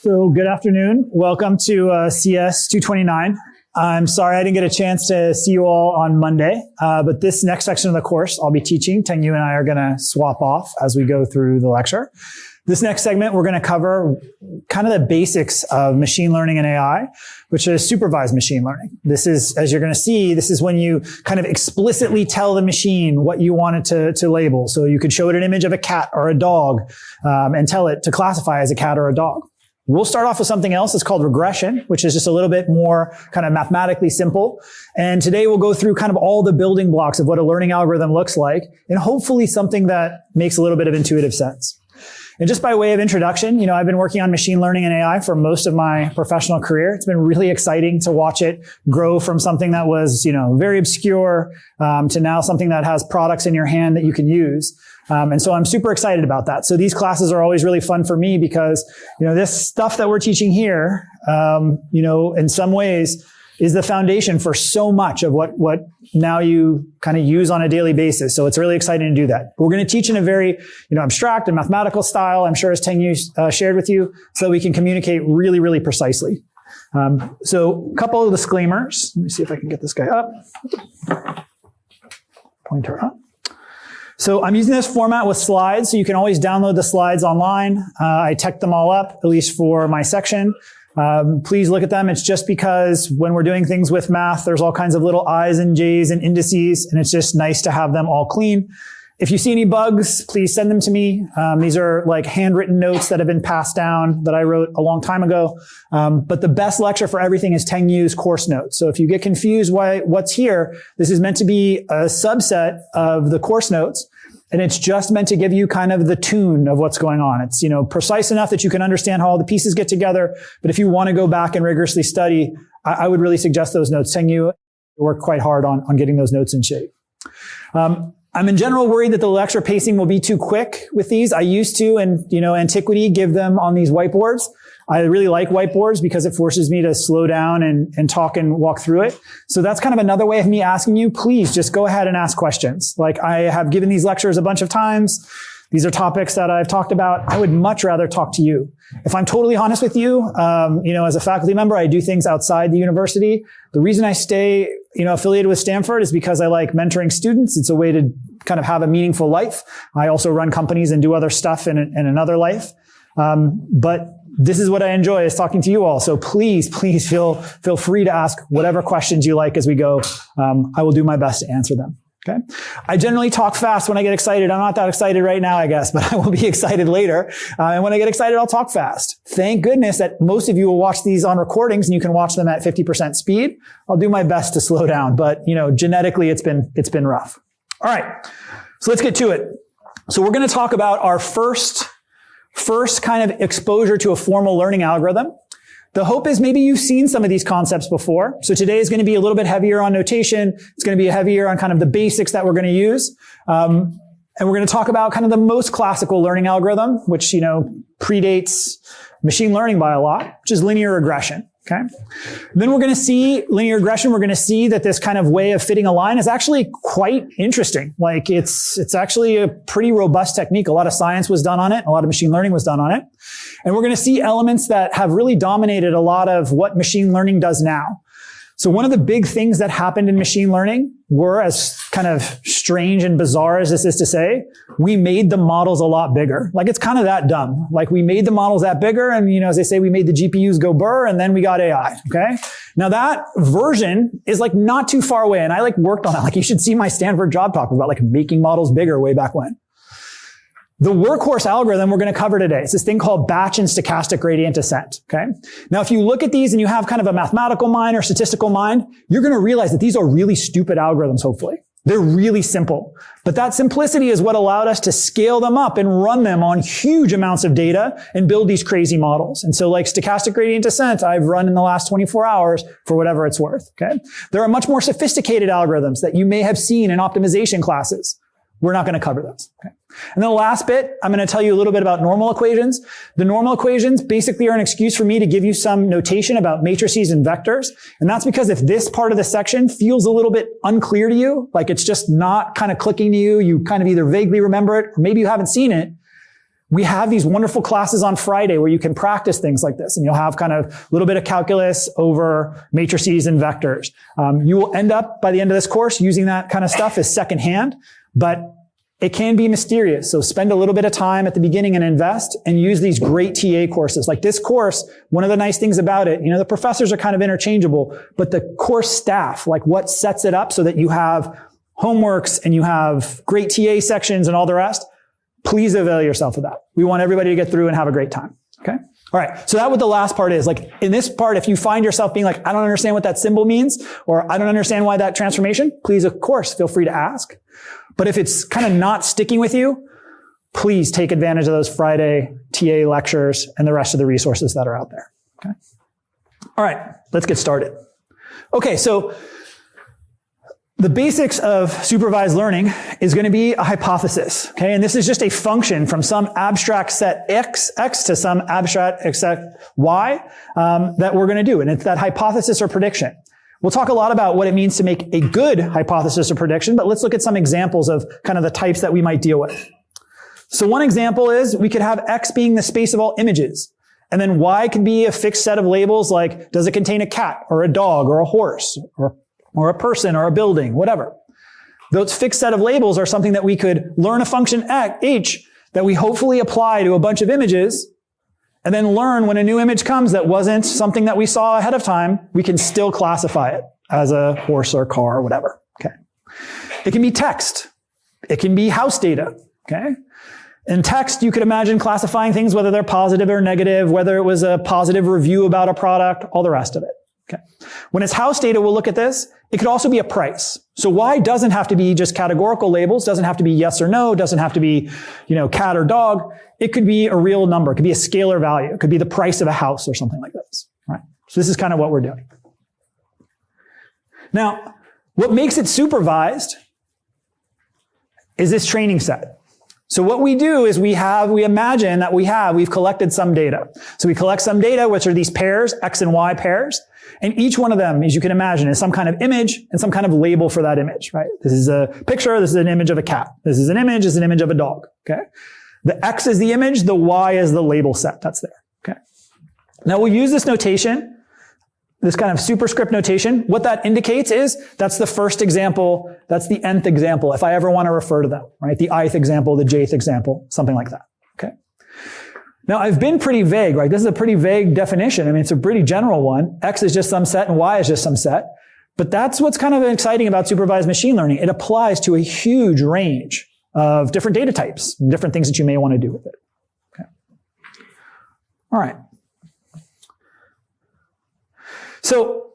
So good afternoon. Welcome to CS229. I'm sorry I didn't get a chance to see you all on Monday, but this next section of the course I'll be teaching. Tengyu and I are going to swap off as we go through the lecture. This next segment, we're going to cover kind of the basics of machine learning and AI, which is supervised machine learning. This is, as you're going to see, this is when you kind of explicitly tell the machine what you want it to label. So you could show it an image of a cat or a dog and tell it to classify as a cat or a dog. We'll start off with something else. It's called regression, which is just a little bit more kind of mathematically simple. And today we'll go through kind of all the building blocks of what a learning algorithm looks like, and hopefully something that makes a little bit of intuitive sense. And just by way of introduction, I've been working on machine learning and AI for most of my professional career. It's been really exciting to watch it grow from something that was, very obscure, to now something that has products in your hand that you can use. And so I'm super excited about that. So these classes are always really fun for me because, this stuff that we're teaching here, in some ways is the foundation for so much of what now you kind of use on a daily basis. So it's really exciting to do that. We're going to teach in a very, abstract and mathematical style, I'm sure as Tengyu shared with you, so that we can communicate really, really precisely. So a couple of disclaimers. Let me see if I can get this guy up. Pointer up. So I'm using this format with slides, so you can always download the slides online. I teched them all up, at least for my section. Please look at them. It's just because when we're doing things with math, there's all kinds of little I's and J's and indices, and it's just nice to have them all clean. If you see any bugs, please send them to me. These are like handwritten notes that have been passed down that I wrote a long time ago. But the best lecture for everything is Tengyu's course notes. So if you get confused what's here, this is meant to be a subset of the course notes. And it's just meant to give you kind of the tune of what's going on. It's, precise enough that you can understand how all the pieces get together. But if you want to go back and rigorously study, I would really suggest those notes. Tengyu worked quite hard on getting those notes in shape. I'm in general worried that the lecture pacing will be too quick with these. I used to, in antiquity, give them on these whiteboards. I really like whiteboards because it forces me to slow down and talk and walk through it. So that's kind of another way of me asking you, please just go ahead and ask questions. Like I have given these lectures a bunch of times. These are topics that I've talked about. I would much rather talk to you. If I'm totally honest with you, as a faculty member, I do things outside the university. The reason I stay, affiliated with Stanford is because I like mentoring students. It's a way to kind of have a meaningful life. I also run companies and do other stuff in another life. But this is what I enjoy, is talking to you all. So please feel free to ask whatever questions you like as we go. I will do my best to answer them. Okay. I generally talk fast when I get excited. I'm not that excited right now, I guess, but I will be excited later. And when I get excited, I'll talk fast. Thank goodness that most of you will watch these on recordings and you can watch them at 50% speed. I'll do my best to slow down, but genetically it's been rough. All right. So let's get to it. So we're going to talk about our first kind of exposure to a formal learning algorithm. The hope is maybe you've seen some of these concepts before. So today is going to be a little bit heavier on notation. It's going to be heavier on kind of the basics that we're going to use. And we're going to talk about kind of the most classical learning algorithm, which, predates machine learning by a lot, which is linear regression. Okay. Then we're going to see linear regression. We're going to see that this kind of way of fitting a line is actually quite interesting. Like it's actually a pretty robust technique. A lot of science was done on it. A lot of machine learning was done on it. And we're going to see elements that have really dominated a lot of what machine learning does now. So one of the big things that happened in machine learning were, as kind of strange and bizarre as this is to say, we made the models a lot bigger. Like it's kind of that dumb. Like we made the models that bigger and, as they say, we made the GPUs go burr and then we got AI. Okay. Now that version is like not too far away. And I worked on it. Like you should see my Stanford job talk about making models bigger way back when. The workhorse algorithm we're going to cover today is this thing called batch and stochastic gradient descent. Okay. Now, if you look at these and you have kind of a mathematical mind or statistical mind, you're going to realize that these are really stupid algorithms, hopefully. They're really simple. But that simplicity is what allowed us to scale them up and run them on huge amounts of data and build these crazy models. And so stochastic gradient descent, I've run in the last 24 hours for whatever it's worth. Okay. There are much more sophisticated algorithms that you may have seen in optimization classes. We're not going to cover those. Okay. And then the last bit, I'm going to tell you a little bit about normal equations. The normal equations basically are an excuse for me to give you some notation about matrices and vectors. And that's because if this part of the section feels a little bit unclear to you, like it's just not kind of clicking to you, you kind of either vaguely remember it or maybe you haven't seen it, We have these wonderful classes on Friday where you can practice things like this, and you'll have kind of a little bit of calculus over matrices and vectors. You will end up, by the end of this course, using that kind of stuff as secondhand, but it can be mysterious. So spend a little bit of time at the beginning and invest and use these great TA courses. Like this course, one of the nice things about it, the professors are kind of interchangeable, but the course staff, like what sets it up so that you have homeworks and you have great TA sections and all the rest, please avail yourself of that. We want everybody to get through and have a great time. Okay? All right. So that's what the last part is. Like in this part, if you find yourself being like, I don't understand what that symbol means, or I don't understand why that transformation, please, of course, feel free to ask. But if it's kind of not sticking with you, please take advantage of those Friday TA lectures and the rest of the resources that are out there. Okay? All right. Let's get started. Okay. So the basics of supervised learning is going to be a hypothesis, okay? And this is just a function from some abstract set x to some abstract set y that we're going to do. And it's that hypothesis or prediction. We'll talk a lot about what it means to make a good hypothesis or prediction, but let's look at some examples of kind of the types that we might deal with. So one example is we could have x being the space of all images. And then y could be a fixed set of labels like, does it contain a cat or a dog or a horse or a person or a building, whatever. Those fixed set of labels are something that we could learn a function h that we hopefully apply to a bunch of images, and then learn when a new image comes that wasn't something that we saw ahead of time, we can still classify it as a horse or car or whatever. Okay. It can be text. It can be house data. Okay. In text, you could imagine classifying things, whether they're positive or negative, whether it was a positive review about a product, all the rest of it. Okay. When it's house data, we'll look at this. It could also be a price. So Y doesn't have to be just categorical labels, doesn't have to be yes or no, doesn't have to be, cat or dog. It could be a real number. It could be a scalar value. It could be the price of a house or something like this. Right? So this is kind of what we're doing. Now, what makes it supervised is this training set. So what we do is we imagine that we've collected some data. So we collect some data, which are these pairs, X and Y pairs. And each one of them, as you can imagine, is some kind of image and some kind of label for that image, right? This is a picture. This is an image of a cat. This is an image of a dog. Okay. The X is the image. The Y is the label set that's there. Okay. Now we'll use this notation, this kind of superscript notation. What that indicates is that's the first example. That's the nth example. If I ever want to refer to them, right? The ith example, the jth example, something like that. Okay. Now, I've been pretty vague, right? This is a pretty vague definition. I mean, it's a pretty general one. X is just some set and Y is just some set. But that's what's kind of exciting about supervised machine learning. It applies to a huge range of different data types, different things that you may want to do with it. Okay. All right. So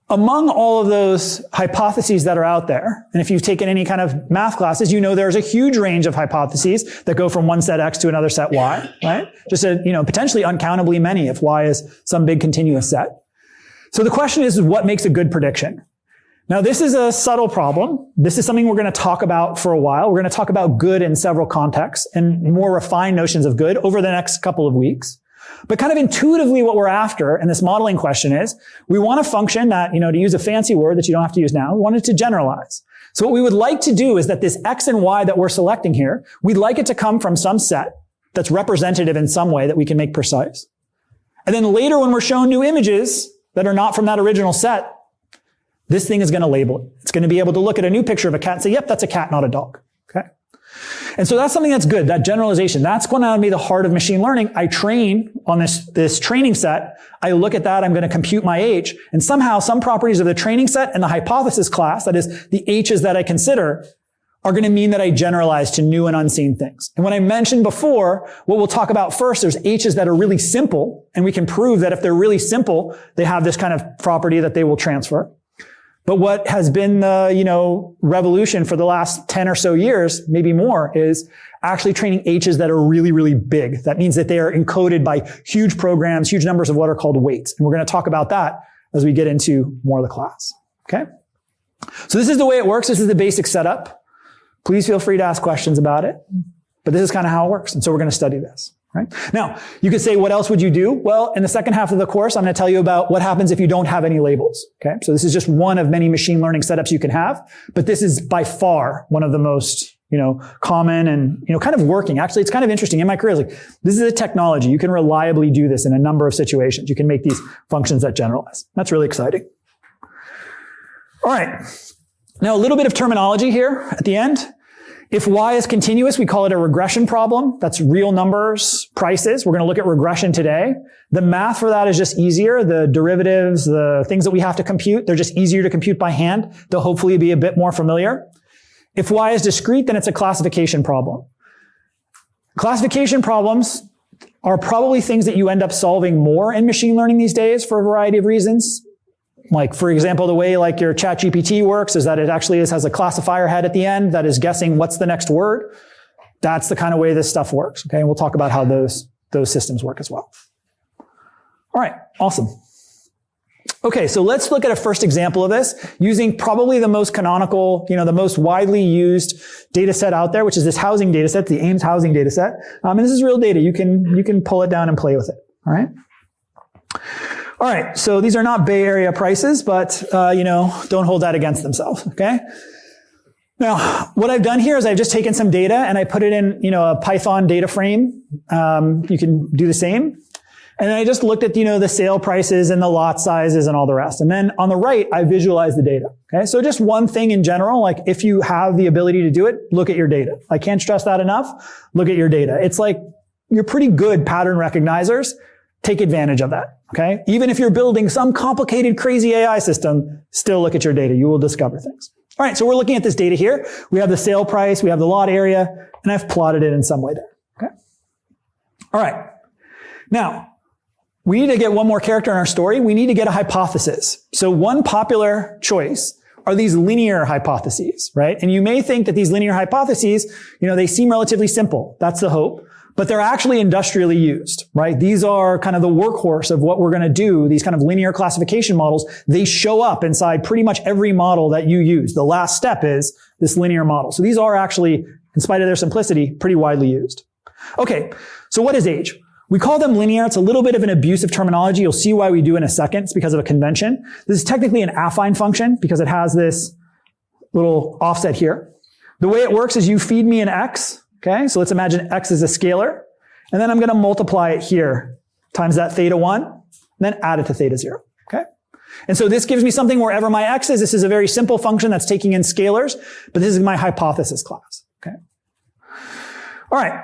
among all of those hypotheses that are out there, and if you've taken any kind of math classes, you know there's a huge range of hypotheses that go from one set X to another set Y, right? Just potentially uncountably many if Y is some big continuous set. So the question is, what makes a good prediction? Now, this is a subtle problem. This is something we're going to talk about for a while. We're going to talk about good in several contexts and more refined notions of good over the next couple of weeks. But kind of intuitively what we're after in this modeling question is we want a function that, to use a fancy word that you don't have to use now, we want it to generalize. So what we would like to do is that this X and Y that we're selecting here, we'd like it to come from some set that's representative in some way that we can make precise. And then later when we're shown new images that are not from that original set, this thing is going to label it. It's going to be able to look at a new picture of a cat and say, yep, that's a cat, not a dog. Okay. And so that's something that's good, that generalization. That's going to be the heart of machine learning. I train on this training set. I look at that. I'm going to compute my H. And somehow some properties of the training set and the hypothesis class, that is the H's that I consider, are going to mean that I generalize to new and unseen things. And when I mentioned before, what we'll talk about first, there's H's that are really simple. And we can prove that if they're really simple, they have this kind of property that they will transfer. But what has been the, revolution for the last 10 or so years, maybe more, is actually training H's that are really, really big. That means that they are encoded by huge programs, huge numbers of what are called weights. And we're going to talk about that as we get into more of the class. Okay? So this is the way it works. This is the basic setup. Please feel free to ask questions about it. But this is kind of how it works. And so we're going to study this. Right? Now, you could say, what else would you do? Well, in the second half of the course, I'm going to tell you about what happens if you don't have any labels. Okay? So this is just one of many machine learning setups you can have, but this is by far one of the most common and, kind of working. Actually, it's kind of interesting. In my career, this is a technology. You can reliably do this in a number of situations. You can make these functions that generalize. That's really exciting. All right. Now, a little bit of terminology here at the end. If y is continuous, we call it a regression problem. That's real numbers, prices. We're going to look at regression today. The math for that is just easier. The derivatives, the things that we have to compute, they're just easier to compute by hand. They'll hopefully be a bit more familiar. If y is discrete, then it's a classification problem. Classification problems are probably things that you end up solving more in machine learning these days for a variety of reasons. Like, for example, the way your ChatGPT works is that it actually has a classifier head at the end that is guessing what's the next word. That's the kind of way this stuff works. Okay, and we'll talk about how those systems work as well. All right, awesome. Okay, so let's look at a first example of this using probably the most canonical, the most widely used data set out there, which is this housing data set, the Ames housing data set. And this is real data. You can pull it down and play with it. All right. All right, so these are not Bay Area prices, but, don't hold that against themselves, okay? Now, what I've done here is I've just taken some data and I put it in, a Python data frame. You can do the same. And then I just looked at, the sale prices and the lot sizes and all the rest. And then on the right, I visualized the data, okay? So just one thing in general, if you have the ability to do it, look at your data. I can't stress that enough. Look at your data. It's you're pretty good pattern recognizers. Take advantage of that, okay? Even if you're building some complicated, crazy AI system, still look at your data. You will discover things. All right, so we're looking at this data here. We have the sale price, we have the lot area, and I've plotted it in some way there, okay? All right. Now, we need to get one more character in our story. We need to get a hypothesis. So one popular choice are these linear hypotheses, right? And you may think that these linear hypotheses, they seem relatively simple. That's the hope. But they're actually industrially used, right? These are kind of the workhorse of what we're going to do. These kind of linear classification models, they show up inside pretty much every model that you use. The last step is this linear model. So these are actually, in spite of their simplicity, pretty widely used. Okay, so what is age? We call them linear. It's a little bit of an abusive terminology. You'll see why we do in a second. It's because of a convention. This is technically an affine function because it has this little offset here. The way it works is you feed me an x. Okay, so let's imagine x is a scalar, and then I'm going to multiply it here times that theta 1, and then add it to theta 0. Okay, and so this gives me something wherever my x is. This is a very simple function that's taking in scalars, but this is my hypothesis class. Okay, all right,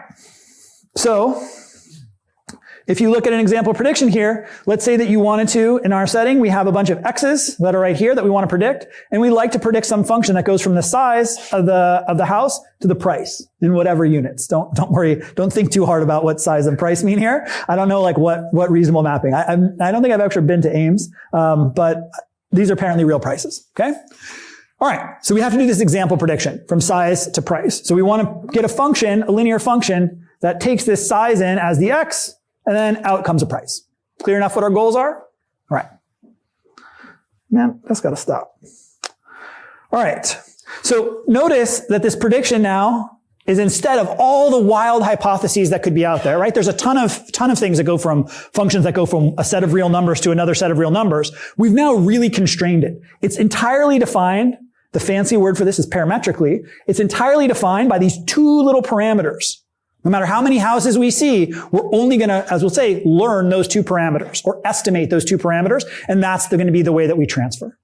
so if you look at an example prediction here, let's say that you wanted to, in our setting, we have a bunch of x's that are right here that we want to predict, and we like to predict some function that goes from the size of the house to the price in whatever units. Don't worry, don't think too hard about what size and price mean here. I don't know what reasonable mapping. I don't think I've actually been to Ames, but these are apparently real prices. Okay. All right. So we have to do this example prediction from size to price. So we want to get a function, a linear function that takes this size in as the x, and then out comes a price. Clear enough what our goals are? All right. Man, that's got to stop. All right. So notice that this prediction now is instead of all the wild hypotheses that could be out there, right? There's a ton of things that go from functions that go from a set of real numbers to another set of real numbers. We've now really constrained it. It's entirely defined. The fancy word for this is parametrically. It's entirely defined by these two little parameters. No matter how many houses we see, we're only going to, as we'll say, learn those two parameters or estimate those two parameters. And that's going to be the way that we transfer.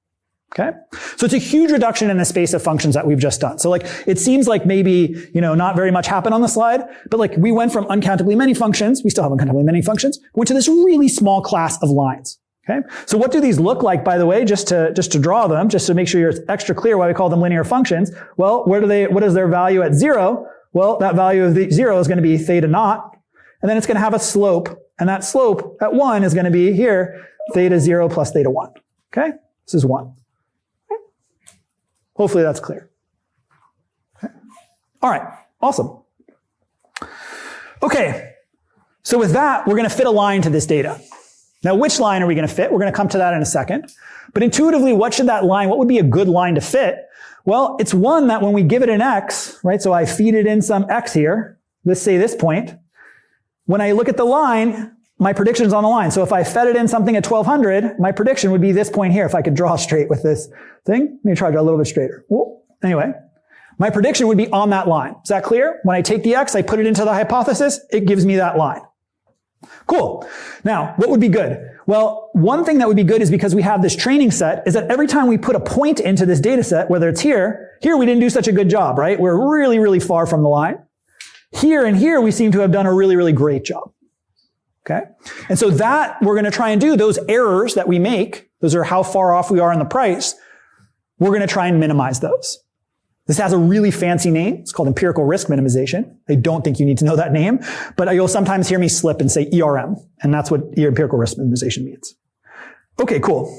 Okay. So it's a huge reduction in the space of functions that we've just done. So it seems like maybe, not very much happened on the slide, but we went from uncountably many functions. We still have uncountably many functions. Went to this really small class of lines. Okay. So what do these look like, by the way, just to draw them, just to make sure you're extra clear why we call them linear functions? Well, what is their value at 0? Well, that value of the 0 is going to be theta naught, and then it's going to have a slope, and that slope at 1 is going to be here, theta 0 plus theta 1. Okay? This is 1. Okay. Hopefully that's clear. Okay. All right. Awesome. Okay. So with that, we're going to fit a line to this data. Now, which line are we going to fit? We're going to come to that in a second. But intuitively, what would be a good line to fit? Well, it's one that when we give it an x, right, so I feed it in some x here, let's say this point, when I look at the line, my prediction is on the line. So if I fed it in something at 1200, my prediction would be this point here, if I could draw straight with this thing. Let me try to draw a little bit straighter. Well, anyway, my prediction would be on that line. Is that clear? When I take the x, I put it into the hypothesis, it gives me that line. Cool. Now, what would be good? Well, one thing that would be good is because we have this training set, is that every time we put a point into this data set, whether it's here we didn't do such a good job, right? We're really, really far from the line. Here and here, we seem to have done a really, really great job. Okay? And so that we're going to try and do, those errors that we make, those are how far off we are in the price, we're going to try and minimize those. This has a really fancy name. It's called empirical risk minimization. I don't think you need to know that name, but you'll sometimes hear me slip and say ERM, and that's what empirical risk minimization means. Okay, cool.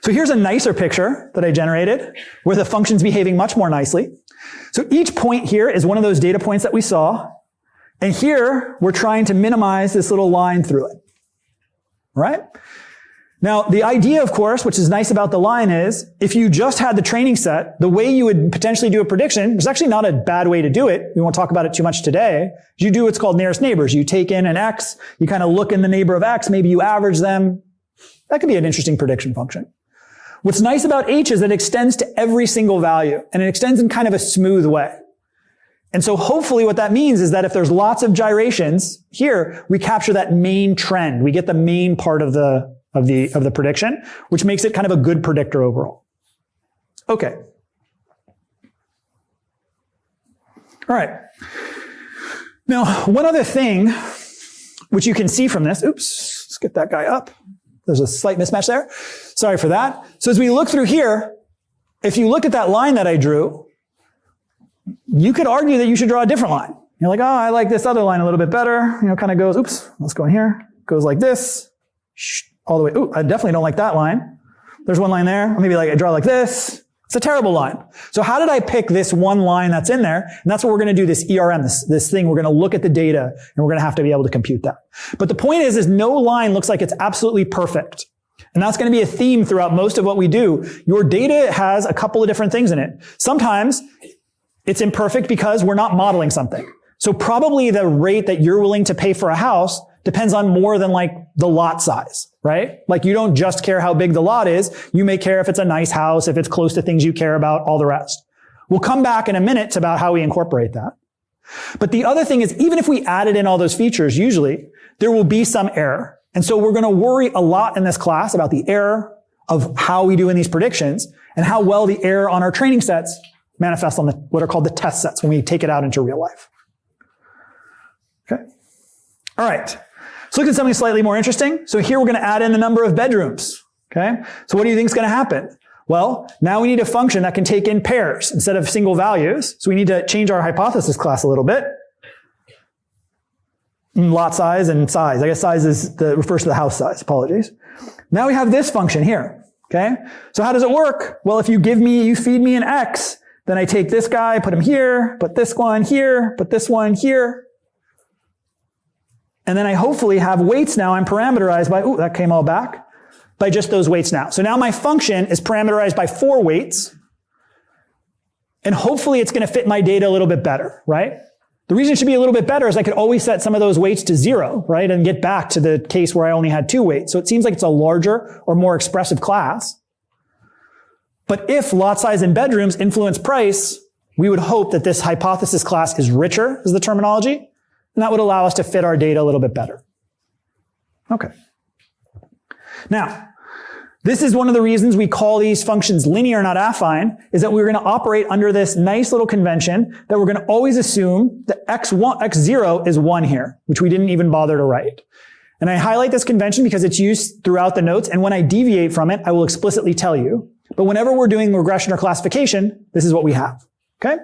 So here's a nicer picture that I generated where the function's behaving much more nicely. So each point here is one of those data points that we saw, and here we're trying to minimize this little line through it. All right? Now, the idea, of course, which is nice about the line is, if you just had the training set, the way you would potentially do a prediction, there's actually not a bad way to do it. We won't talk about it too much today. You do what's called nearest neighbors. You take in an x, you kind of look in the neighbor of x, maybe you average them. That could be an interesting prediction function. What's nice about h is that it extends to every single value, and it extends in kind of a smooth way. And so hopefully what that means is that if there's lots of gyrations, here, we capture that main trend. We get the main part of the prediction, which makes it kind of a good predictor overall. Okay. All right. Now, one other thing which you can see from this, oops, let's get that guy up. There's a slight mismatch there. Sorry for that. So as we look through here, if you look at that line that I drew, you could argue that you should draw a different line. You're like, oh, I like this other line a little bit better. You know, kind of goes, oops, let's go in here. Goes like this. All the way. Ooh, I definitely don't like that line. There's one line there. Or maybe like I draw like this. It's a terrible line. So how did I pick this one line that's in there? And that's what we're going to do, this ERM, this thing. We're going to look at the data and we're going to have to be able to compute that. But the point is no line looks like it's absolutely perfect. And that's going to be a theme throughout most of what we do. Your data has a couple of different things in it. Sometimes it's imperfect because we're not modeling something. So probably the rate that you're willing to pay for a house depends on more than like the lot size, right? Like you don't just care how big the lot is. You may care if it's a nice house, if it's close to things you care about, all the rest. We'll come back in a minute about how we incorporate that. But the other thing is, even if we added in all those features, usually there will be some error. And so we're going to worry a lot in this class about the error of how we do in these predictions and how well the error on our training sets manifests on what are called the test sets when we take it out into real life. Okay. All right. Let's look at something slightly more interesting. So here we're going to add in the number of bedrooms. Okay. So what do you think is going to happen? Well, now we need a function that can take in pairs instead of single values. So we need to change our hypothesis class a little bit. Lot size and size. I guess size refers to the house size. Apologies. Now we have this function here. Okay. So how does it work? Well, if you feed me an x, then I take this guy, put him here, put this one here, put this one here. And then I hopefully have weights now. I'm parameterized by, ooh, that came all back, by just those weights now. So now my function is parameterized by 4 weights. And hopefully it's going to fit my data a little bit better, right? The reason it should be a little bit better is I could always set some of those weights to 0, right? And get back to the case where I only had 2 weights. So it seems like it's a larger or more expressive class. But if lot size and bedrooms influence price, we would hope that this hypothesis class is richer, is the terminology. And that would allow us to fit our data a little bit better. Okay. Now, this is one of the reasons we call these functions linear, not affine, is that we're going to operate under this nice little convention that we're going to always assume that x0 is 1 here, which we didn't even bother to write. And I highlight this convention because it's used throughout the notes, and when I deviate from it, I will explicitly tell you. But whenever we're doing regression or classification, this is what we have. Okay?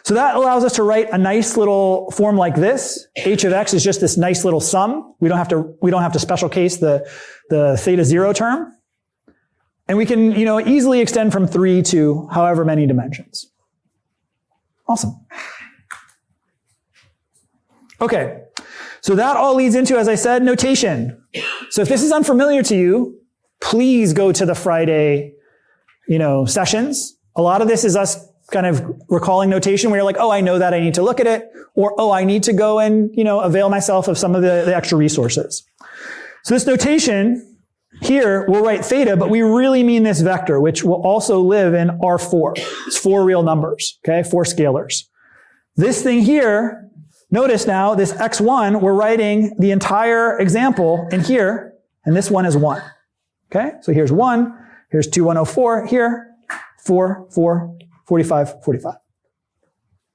So that allows us to write a nice little form like this. H of x is just this nice little sum. We don't have to special case the theta 0 term. And we can, easily extend from 3 to however many dimensions. Awesome. Okay. So that all leads into, as I said, notation. So if this is unfamiliar to you, please go to the Friday, sessions. A lot of this is us kind of recalling notation where you're like, oh, I know that, I need to look at it. Or, oh, I need to go and, avail myself of some of the extra resources. So this notation here we'll write theta, but we really mean this vector, which will also live in R4. It's 4 real numbers, okay? 4 scalars. This thing here, notice now, this x1, we're writing the entire example in here, and this one is 1. Okay? So here's 1, here's 2104, here, 4, 4, 45, 45.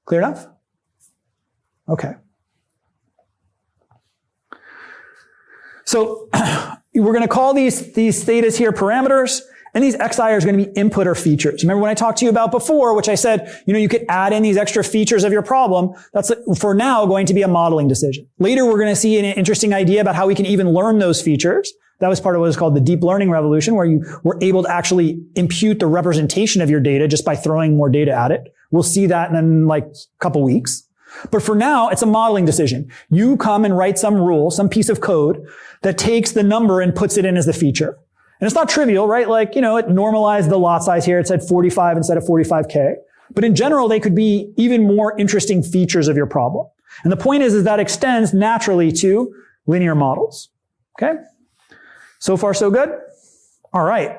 Clear enough? Okay. So we're going to call these thetas here parameters, and these xi are going to be input or features. Remember when I talked to you about before, which I said, you could add in these extra features of your problem. That's, for now, going to be a modeling decision. Later, we're going to see an interesting idea about how we can even learn those features. That was part of what is called the deep learning revolution, where you were able to actually impute the representation of your data just by throwing more data at it. We'll see that in like a couple weeks. But for now, it's a modeling decision. You come and write some rule, some piece of code that takes the number and puts it in as the feature. And it's not trivial, right? Like, it normalized the lot size here. It said 45 instead of 45K. But in general, they could be even more interesting features of your problem. And the point is that extends naturally to linear models. Okay? So far, so good? All right.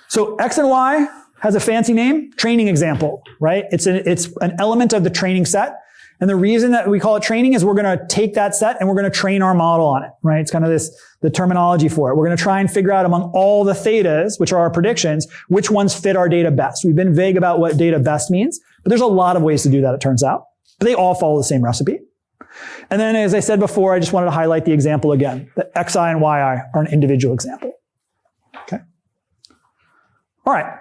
So X and Y has a fancy name, training example, right? It's an element of the training set. And the reason that we call it training is we're going to take that set and we're going to train our model on it, right? It's kind of the terminology for it. We're going to try and figure out among all the thetas, which are our predictions, which ones fit our data best. We've been vague about what data best means, but there's a lot of ways to do that, it turns out. But they all follow the same recipe. And then, as I said before, I just wanted to highlight the example again, that xi and yi are an individual example. Okay. All right.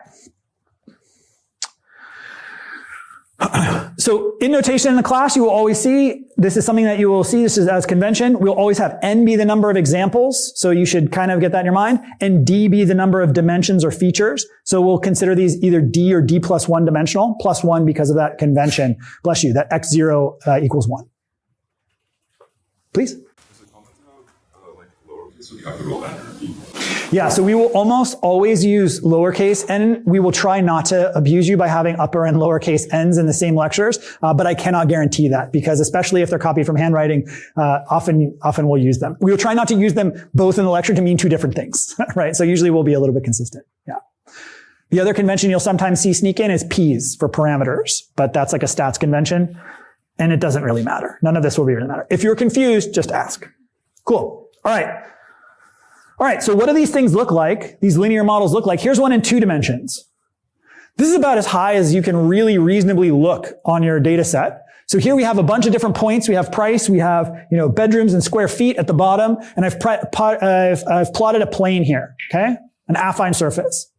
So in notation in the class, you will always see, this is something that you will see, this is as convention, we'll always have n be the number of examples, so you should kind of get that in your mind, and d be the number of dimensions or features. So we'll consider these either d or d plus 1 dimensional, plus 1 because of that convention. Bless you, that x0 equals 1. Please? Is it common to have like lowercase, so the capital N or D? Yeah, so we will almost always use lowercase n. We will try not to abuse you by having upper and lowercase n's in the same lectures, but I cannot guarantee that because especially if they're copied from handwriting, often we'll use them. We will try not to use them both in the lecture to mean two different things, right? So usually we'll be a little bit consistent. Yeah. The other convention you'll sometimes see sneak in is P's for parameters, but that's like a stats convention, and it doesn't really matter. None of this will really matter. If you're confused, just ask. Cool. All right. All right, so what do these things look like? These linear models look like? Here's one in 2 dimensions. This is about as high as you can really reasonably look on your data set. So here we have a bunch of different points. We have price, we have, bedrooms and square feet at the bottom, and I've plotted a plane here, okay? An affine surface.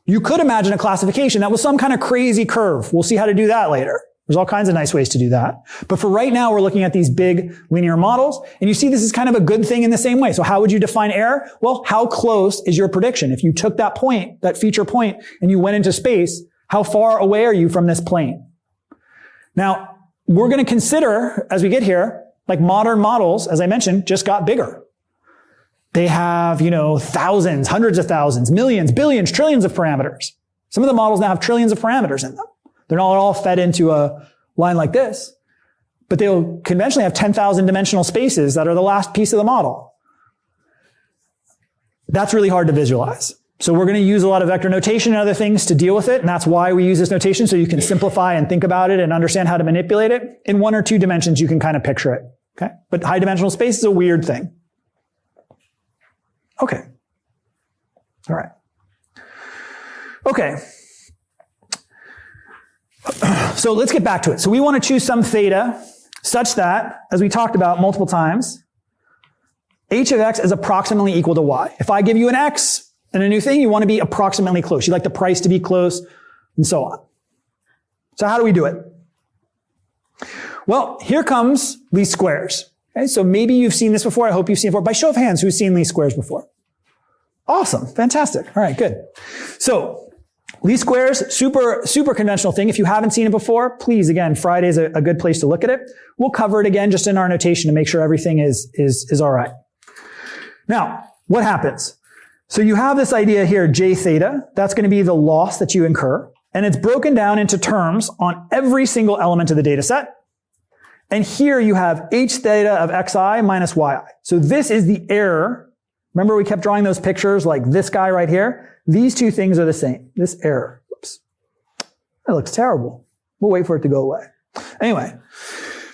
You could imagine a classification that was some kind of crazy curve. We'll see how to do that later. There's all kinds of nice ways to do that. But for right now, we're looking at these big linear models. And you see this is kind of a good thing in the same way. So how would you define error? Well, how close is your prediction? If you took that point, that feature point, and you went into space, how far away are you from this plane? Now, we're going to consider, as we get here, like modern models, as I mentioned, just got bigger. They have, thousands, hundreds of thousands, millions, billions, trillions of parameters. Some of the models now have trillions of parameters in them. They're not all fed into a line like this, but they'll conventionally have 10,000 dimensional spaces that are the last piece of the model. That's really hard to visualize. So we're going to use a lot of vector notation and other things to deal with it, and that's why we use this notation, so you can simplify and think about it and understand how to manipulate it. In 1 or 2 dimensions, you can kind of picture it. Okay? But high dimensional space is a weird thing. Okay. All right. Okay. So let's get back to it. So we want to choose some theta such that, as we talked about multiple times, h of x is approximately equal to y. If I give you an x and a new thing, you want to be approximately close. You like the price to be close, and so on. So how do we do it? Well, here comes least squares. Okay, so maybe you've seen this before. I hope you've seen it before. By show of hands, who's seen least squares before? Awesome. Fantastic. All right, good. So least squares, super conventional thing. If you haven't seen it before, please, again, Friday's a good place to look at it. We'll cover it again just in our notation to make sure everything is all right. Now, what happens? So you have this idea here, j theta. That's going to be the loss that you incur. And it's broken down into terms on every single element of the data set. And here you have h theta of xi minus yi. So this is the error Remember we kept drawing those pictures like this guy right here? These two things are the same. This error. Oops. That looks terrible. We'll wait for it to go away. Anyway,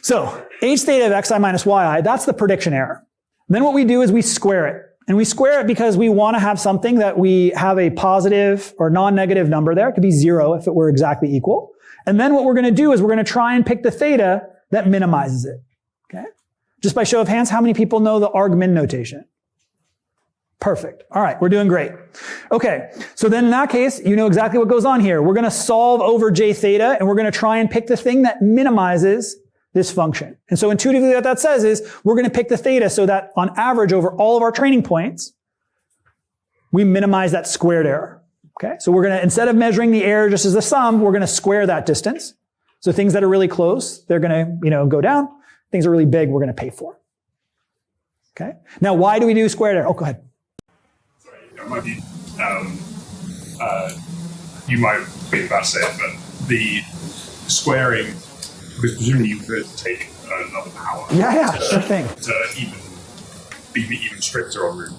so h theta of xi minus yi, that's the prediction error. Then what we do is we square it. And we square it because we want to have something that we have a positive or non-negative number there. It could be 0 if it were exactly equal. And then what we're going to do is we're going to try and pick the theta that minimizes it. Okay? Just by show of hands, how many people know the argmin notation? Perfect. All right, we're doing great. Okay, so then in that case, you know exactly what goes on here. We're going to solve over j theta, and we're going to try and pick the thing that minimizes this function. And so intuitively what that says is we're going to pick the theta so that on average over all of our training points, we minimize that squared error. Okay, so we're going to, instead of measuring the error just as a sum, we're going to square that distance. So things that are really close, they're going to, go down. Things that are really big, we're going to pay for. Okay, now why do we do squared error? Oh, go ahead. It might be, you might be about to say it, but the squaring, because presumably you could take another power. Yeah, sure thing. To be even stricter on root.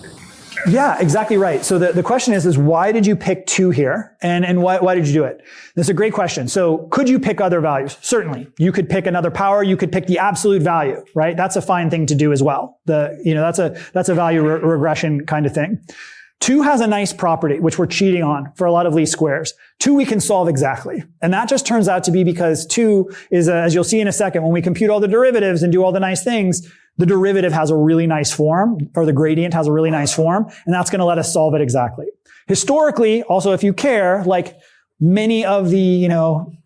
Yeah, exactly right. So the question is why did you pick 2 here? And why did you do it? That's a great question. So could you pick other values? Certainly. You could pick another power. You could pick the absolute value, right? That's a fine thing to do as well. That's a value regression kind of thing. 2 has a nice property, which we're cheating on for a lot of least squares. 2 we can solve exactly. And that just turns out to be because 2 is, as you'll see in a second, when we compute all the derivatives and do all the nice things, the derivative has a really nice form, or the gradient has a really nice form, and that's going to let us solve it exactly. Historically, also if you care, like many of the,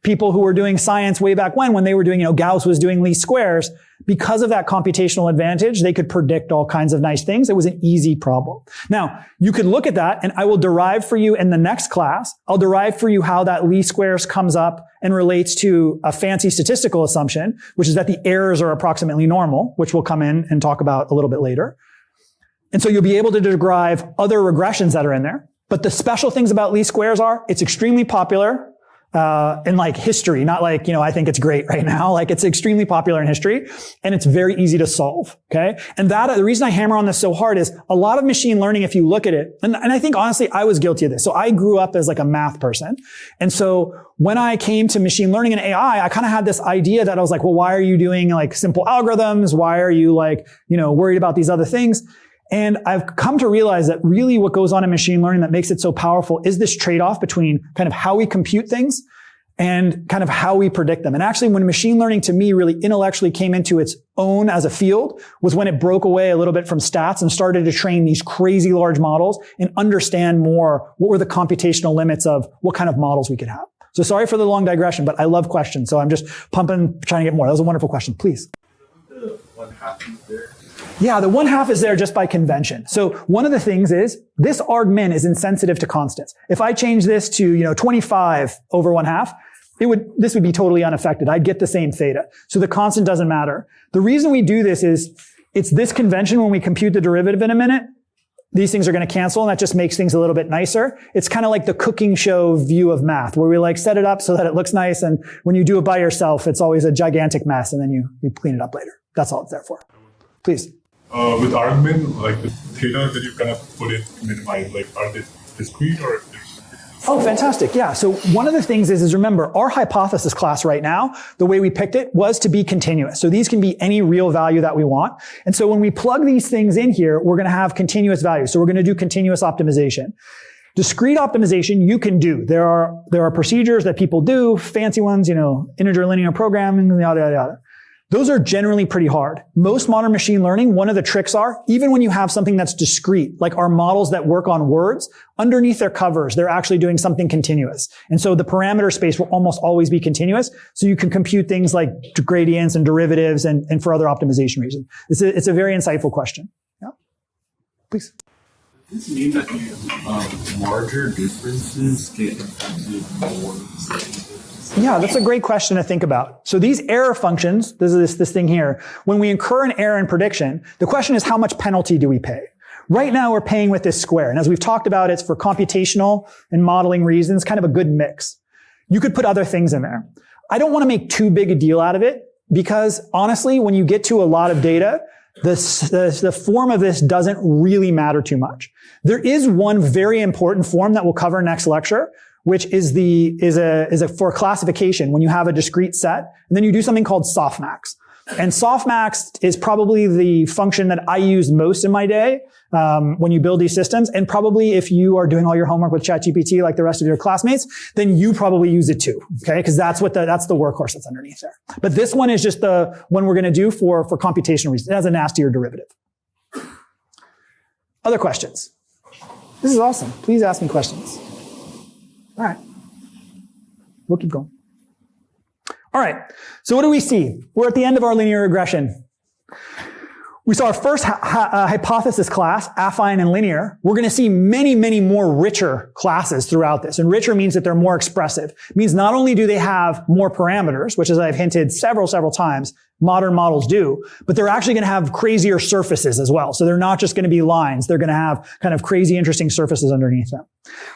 people who were doing science way back when they were doing, Gauss was doing least squares, because of that computational advantage, they could predict all kinds of nice things. It was an easy problem. Now, you could look at that, and I will derive for you in the next class, I'll derive for you how that least squares comes up and relates to a fancy statistical assumption, which is that the errors are approximately normal, which we'll come in and talk about a little bit later. And so you'll be able to derive other regressions that are in there. But the special things about least squares are, it's extremely popular in history, not I think it's great right now. It's extremely popular in history, and it's very easy to solve. Okay. And the reason I hammer on this so hard is a lot of machine learning, if you look at it, and I think honestly, I was guilty of this. So I grew up as a math person. And so when I came to machine learning and AI, I kind of had this idea that I was well, why are you doing simple algorithms? Why are you worried about these other things? And I've come to realize that really what goes on in machine learning that makes it so powerful is this trade-off between kind of how we compute things and kind of how we predict them. And actually, when machine learning to me really intellectually came into its own as a field was when it broke away a little bit from stats and started to train these crazy large models and understand more what were the computational limits of what kind of models we could have. So sorry for the long digression, but I love questions. So I'm just pumping, trying to get more. That was a wonderful question. Please. The 1/2 is there. Yeah, the 1/2 is there just by convention. So one of the things is this argmin is insensitive to constants. If I change this to, 25 over 1/2, this would be totally unaffected. I'd get the same theta. So the constant doesn't matter. The reason we do this is it's this convention when we compute the derivative in a minute. These things are going to cancel, and that just makes things a little bit nicer. It's kind of like the cooking show view of math, where we set it up so that it looks nice, and when you do it by yourself, it's always a gigantic mess, and then you clean it up later. That's all it's there for. Please. With argmin, the theta that you kind of put in minimize, are they discrete or? Oh, fantastic. Yeah. So one of the things is remember, our hypothesis class right now, the way we picked it was to be continuous. So these can be any real value that we want. And so when we plug these things in here, we're going to have continuous values. So we're going to do continuous optimization. Discrete optimization you can do. There are procedures that people do, fancy ones, integer linear programming, yada, yada, yada. Those are generally pretty hard. Most modern machine learning, one of the tricks are, even when you have something that's discrete, like our models that work on words, underneath their covers, they're actually doing something continuous. And so the parameter space will almost always be continuous. So you can compute things like gradients and derivatives and for other optimization reasons. It's a very insightful question. Yeah. Please. Does this mean that larger differences get affected more? Yeah, that's a great question to think about. So these error functions, this thing here, when we incur an error in prediction, the question is how much penalty do we pay? Right now we're paying with this square. And as we've talked about, it's for computational and modeling reasons, kind of a good mix. You could put other things in there. I don't want to make too big a deal out of it because honestly, when you get to a lot of data, The form of this doesn't really matter too much. There is one very important form that we'll cover next lecture, which is for classification when you have a discrete set, and then you do something called softmax. And softmax is probably the function that I use most in my day when you build these systems. And probably if you are doing all your homework with ChatGPT like the rest of your classmates, then you probably use it too. Okay, because that's the workhorse that's underneath there. But this one is just the one we're going to do for computational reasons. It has a nastier derivative. Other questions? This is awesome. Please ask me questions. All right, we'll keep going. All right, so what do we see? We're at the end of our linear regression. We saw our first hypothesis class, affine and linear. We're going to see many, many more richer classes throughout this. And richer means that they're more expressive. It means not only do they have more parameters, which as I've hinted several times, modern models do, but they're actually going to have crazier surfaces as well. So they're not just going to be lines. They're going to have kind of crazy, interesting surfaces underneath them.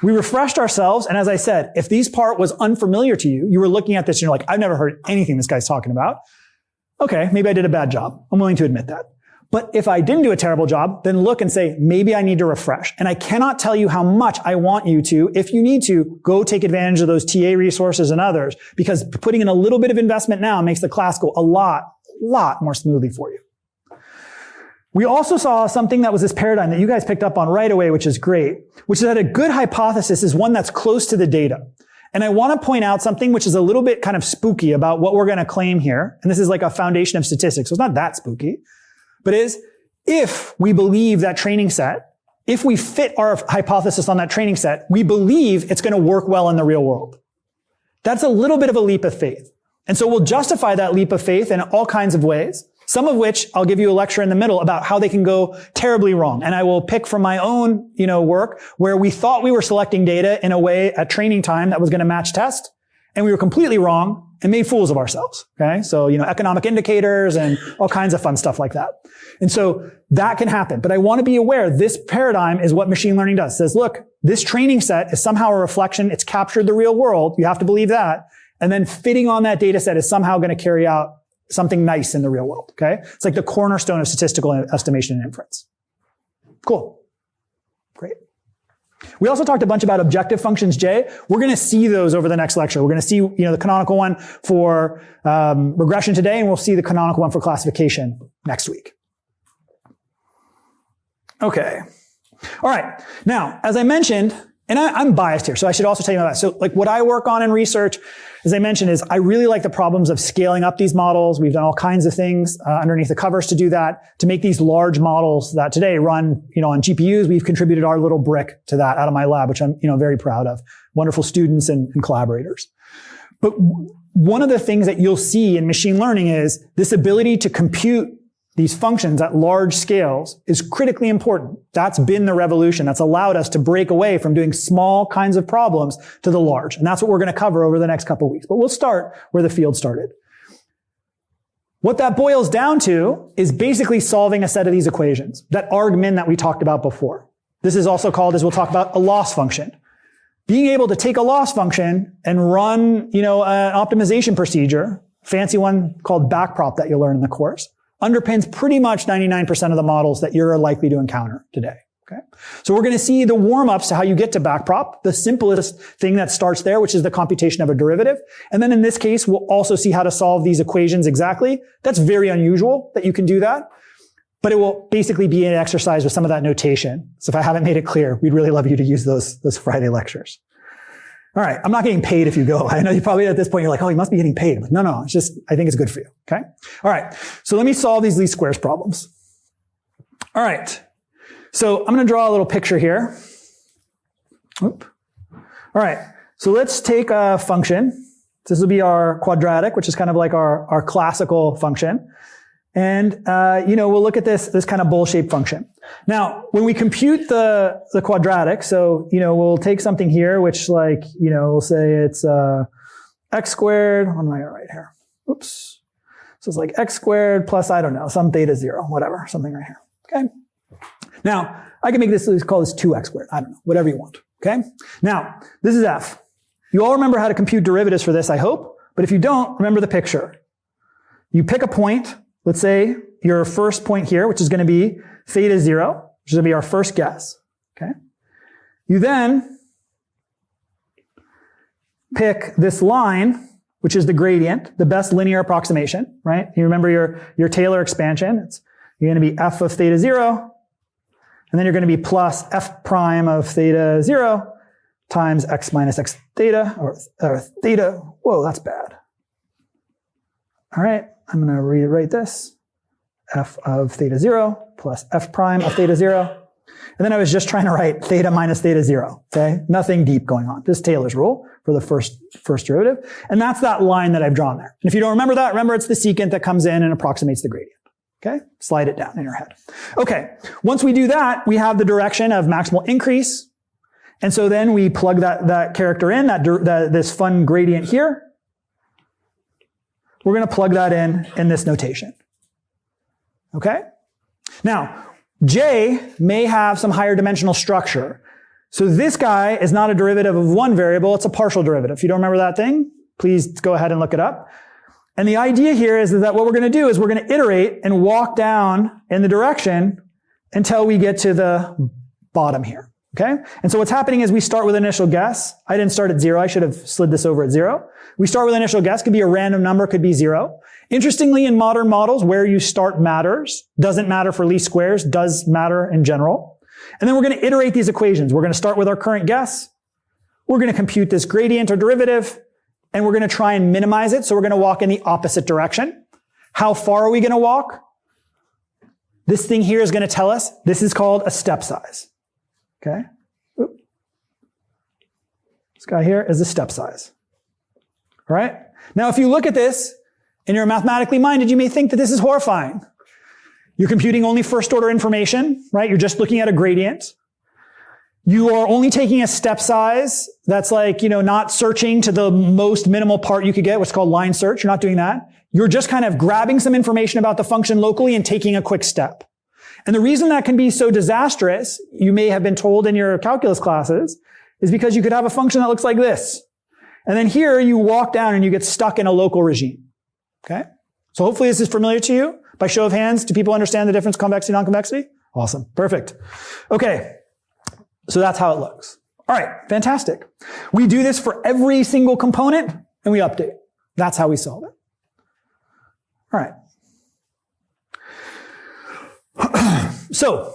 We refreshed ourselves. And as I said, if this part was unfamiliar to you, you were looking at this and you're like, I've never heard anything this guy's talking about. Okay, maybe I did a bad job. I'm willing to admit that. But if I didn't do a terrible job, then look and say, maybe I need to refresh. And I cannot tell you how much I want you to, if you need to, go take advantage of those TA resources and others, because putting in a little bit of investment now makes the class go a lot more smoothly for you. We also saw something that was this paradigm that you guys picked up on right away, which is great, which is that a good hypothesis is one that's close to the data. And I want to point out something which is a little bit kind of spooky about what we're going to claim here. And this is like a foundation of statistics, so it's not that spooky. But is, if we believe that training set, if we fit our hypothesis on that training set, we believe it's going to work well in the real world. That's a little bit of a leap of faith. And so we'll justify that leap of faith in all kinds of ways, some of which I'll give you a lecture in the middle about how they can go terribly wrong. And I will pick from my own, work where we thought we were selecting data in a way at training time that was going to match test, and we were completely wrong and made fools of ourselves. Okay. So, economic indicators and all kinds of fun stuff like that. And so that can happen. But I want to be aware this paradigm is what machine learning does. It says, look, this training set is somehow a reflection. It's captured the real world. You have to believe that. And then fitting on that data set is somehow going to carry out something nice in the real world. Okay. It's like the cornerstone of statistical estimation and inference. Cool. Great. We also talked a bunch about objective functions, J. We're going to see those over the next lecture. We're going to see, the canonical one for regression today, and we'll see the canonical one for classification next week. Okay. All right. Now, as I mentioned, and I'm biased here, so I should also tell you about that. So, like what I work on in research, as I mentioned, is I really like the problems of scaling up these models. We've done all kinds of things underneath the covers to do that, to make these large models that today run, on GPUs. We've contributed our little brick to that out of my lab, which I'm, very proud of. Wonderful students and collaborators. But one of the things that you'll see in machine learning is this ability to compute these functions at large scales is critically important. That's been the revolution. That's allowed us to break away from doing small kinds of problems to the large. And that's what we're going to cover over the next couple of weeks. But we'll start where the field started. What that boils down to is basically solving a set of these equations, that argmin that we talked about before. This is also called, as we'll talk about, a loss function. Being able to take a loss function and run, an optimization procedure, fancy one called backprop that you'll learn in the course, underpins pretty much 99% of the models that you're likely to encounter today. Okay. So we're going to see the warm-ups to how you get to backprop, the simplest thing that starts there, which is the computation of a derivative. And then in this case, we'll also see how to solve these equations exactly. That's very unusual that you can do that, but it will basically be an exercise with some of that notation. So if I haven't made it clear, we'd really love you to use those Friday lectures. All right. I'm not getting paid if you go. I know you probably at this point, you're like, oh, you must be getting paid. I'm like, no, it's just, I think it's good for you. Okay. All right. So let me solve these least squares problems. All right. So I'm going to draw a little picture here. Oop. All right. So let's take a function. This will be our quadratic, which is kind of like our classical function. And, we'll look at this kind of bowl-shaped function. Now, when we compute the quadratic, so, we'll take something here, which we'll say it's, x squared. What am I going to write here? Oops. So it's like x squared plus, I don't know, some theta 0, whatever, something right here. Okay. Now, I can make this, let's call this 2x squared. I don't know, whatever you want. Okay. Now, this is f. You all remember how to compute derivatives for this, I hope. But if you don't, remember the picture. You pick a point, let's say your first point here, which is going to be theta 0, which is going to be our first guess. Okay. You then pick this line, which is the gradient, the best linear approximation, right? You remember your Taylor expansion. You're going to be f of theta 0, and then you're going to be plus f prime of theta 0 times x minus x theta, or theta. Whoa, that's bad. All right, I'm going to rewrite this. F of theta 0 plus f prime of theta 0. And then I was just trying to write theta minus theta 0, okay? Nothing deep going on. This is Taylor's rule for the first derivative. And that's that line that I've drawn there. And if you don't remember that, remember it's the secant that comes in and approximates the gradient. Okay? Slide it down in your head. Okay. Once we do that, we have the direction of maximal increase. And so then we plug that character in, this fun gradient here. We're going to plug that in this notation. Okay? Now, J may have some higher dimensional structure. So this guy is not a derivative of one variable, it's a partial derivative. If you don't remember that thing, please go ahead and look it up. And the idea here is that what we're going to do is we're going to iterate and walk down in the direction until we get to the bottom here. Okay? And so what's happening is we start with initial guess. I didn't start at 0. I should have slid this over at 0. We start with initial guess. Could be a random number, could be 0. Interestingly, in modern models, where you start matters. Doesn't matter for least squares, does matter in general. And then we're going to iterate these equations. We're going to start with our current guess. We're going to compute this gradient or derivative, and we're going to try and minimize it. So we're going to walk in the opposite direction. How far are we going to walk? This thing here is going to tell us this is called a step size. Okay? Oop. This guy here is the step size. All right? Now, if you look at this and you're mathematically minded, you may think that this is horrifying. You're computing only first order information, right? You're just looking at a gradient. You are only taking a step size that's like, not searching to the most minimal part you could get, what's called line search. You're not doing that. You're just kind of grabbing some information about the function locally and taking a quick step. And the reason that can be so disastrous, you may have been told in your calculus classes, is because you could have a function that looks like this. And then here you walk down and you get stuck in a local regime. Okay? So hopefully this is familiar to you. By show of hands, do people understand the difference convexity, non-convexity? Awesome. Perfect. Okay. So that's how it looks. All right. Fantastic. We do this for every single component and we update. That's how we solve it. All right. So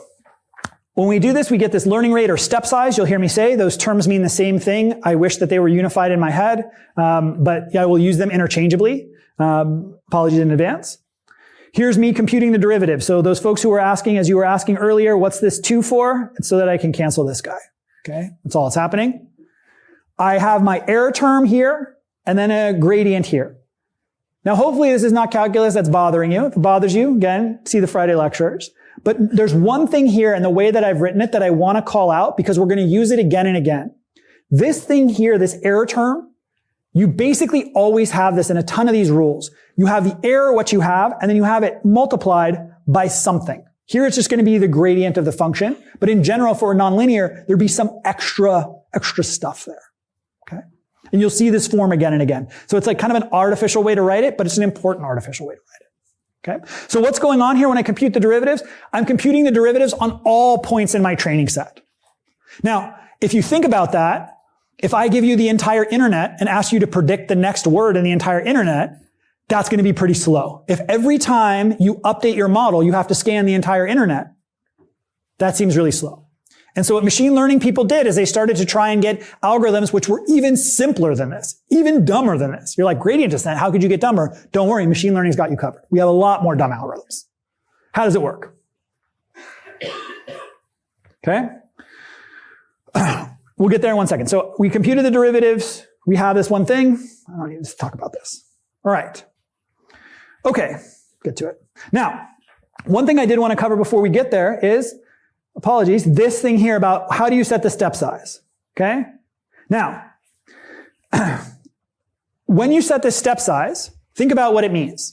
when we do this, we get this learning rate or step size. You'll hear me say those terms mean the same thing. I wish that they were unified in my head, but I will use them interchangeably. Apologies in advance. Here's me computing the derivative. So those folks who were asking, as you were asking earlier, what's this 2 for? It's so that I can cancel this guy. Okay? That's all that's happening. I have my error term here and then a gradient here. Now, hopefully this is not calculus that's bothering you. If it bothers you, again, see the Friday lectures. But there's one thing here in the way that I've written it that I want to call out because we're going to use it again and again. This thing here, this error term, you basically always have this in a ton of these rules. You have the error, what you have, and then you have it multiplied by something. Here it's just going to be the gradient of the function. But in general, for a nonlinear, there'd be some extra stuff there. Okay? And you'll see this form again and again. So it's like kind of an artificial way to write it, but it's an important artificial way to write it. Okay? So what's going on here when I compute the derivatives? I'm computing the derivatives on all points in my training set. Now, if you think about that, if I give you the entire internet and ask you to predict the next word in the entire internet, that's going to be pretty slow. If every time you update your model, you have to scan the entire internet, that seems really slow. And so what machine learning people did is they started to try and get algorithms which were even simpler than this, even dumber than this. You're like, gradient descent, how could you get dumber? Don't worry, machine learning's got you covered. We have a lot more dumb algorithms. How does it work? Okay? We'll get there in 1 second. So we computed the derivatives. We have this one thing. I don't need to talk about this. All right. Okay, get to it. Now, one thing I did want to cover before we get there is, apologies, this thing here about how do you set the step size? Okay? Now, when you set this step size, think about what it means.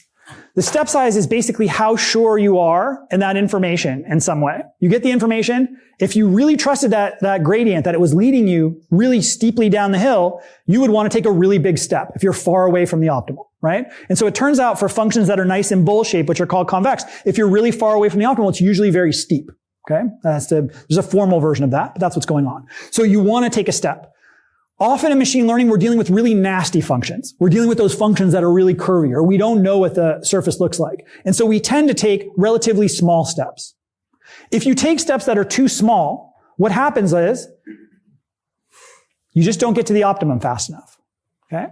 The step size is basically how sure you are in that information in some way. You get the information. If you really trusted that gradient, that it was leading you really steeply down the hill, you would want to take a really big step if you're far away from the optimal, right? And so it turns out for functions that are nice and bowl shaped, which are called convex, if you're really far away from the optimal, it's usually very steep. Okay? There's a formal version of that, but that's what's going on. So you want to take a step. Often in machine learning, we're dealing with really nasty functions. We're dealing with those functions that are really curvy, or we don't know what the surface looks like. And so we tend to take relatively small steps. If you take steps that are too small, what happens is you just don't get to the optimum fast enough. Okay?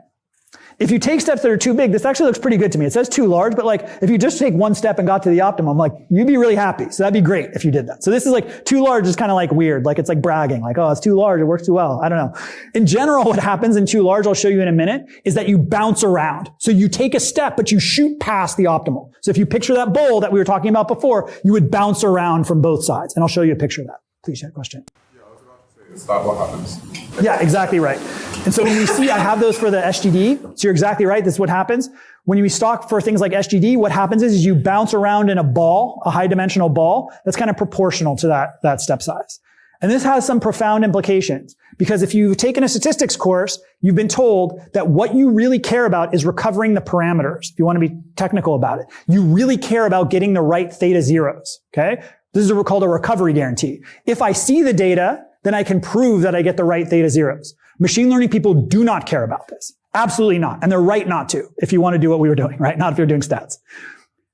If you take steps that are too big, this actually looks pretty good to me. It says too large, but like if you just take one step and got to the optimum, like you'd be really happy. So that'd be great if you did that. So this is like too large is kind of like weird. Like it's like bragging, like, oh, it's too large. It works too well. I don't know. In general, what happens in too large, I'll show you in a minute, is that you bounce around. So you take a step, but you shoot past the optimal. So if you picture that bowl that we were talking about before, you would bounce around from both sides. And I'll show you a picture of that. Please, question. Yeah, I was about to say, is that what happens? Yeah, exactly right. And so when we see, I have those for the SGD. So you're exactly right. This is what happens. When we stock for things like SGD, what happens is you bounce around in a ball, a high dimensional ball, that's kind of proportional to that step size. And this has some profound implications because if you've taken a statistics course, you've been told that what you really care about is recovering the parameters. If you want to be technical about it, you really care about getting the right theta zeros. Okay. This is called a recovery guarantee. If I see the data, then I can prove that I get the right theta zeros. Machine learning people do not care about this. Absolutely not. And they're right not to, if you want to do what we were doing, right? Not if you're doing stats.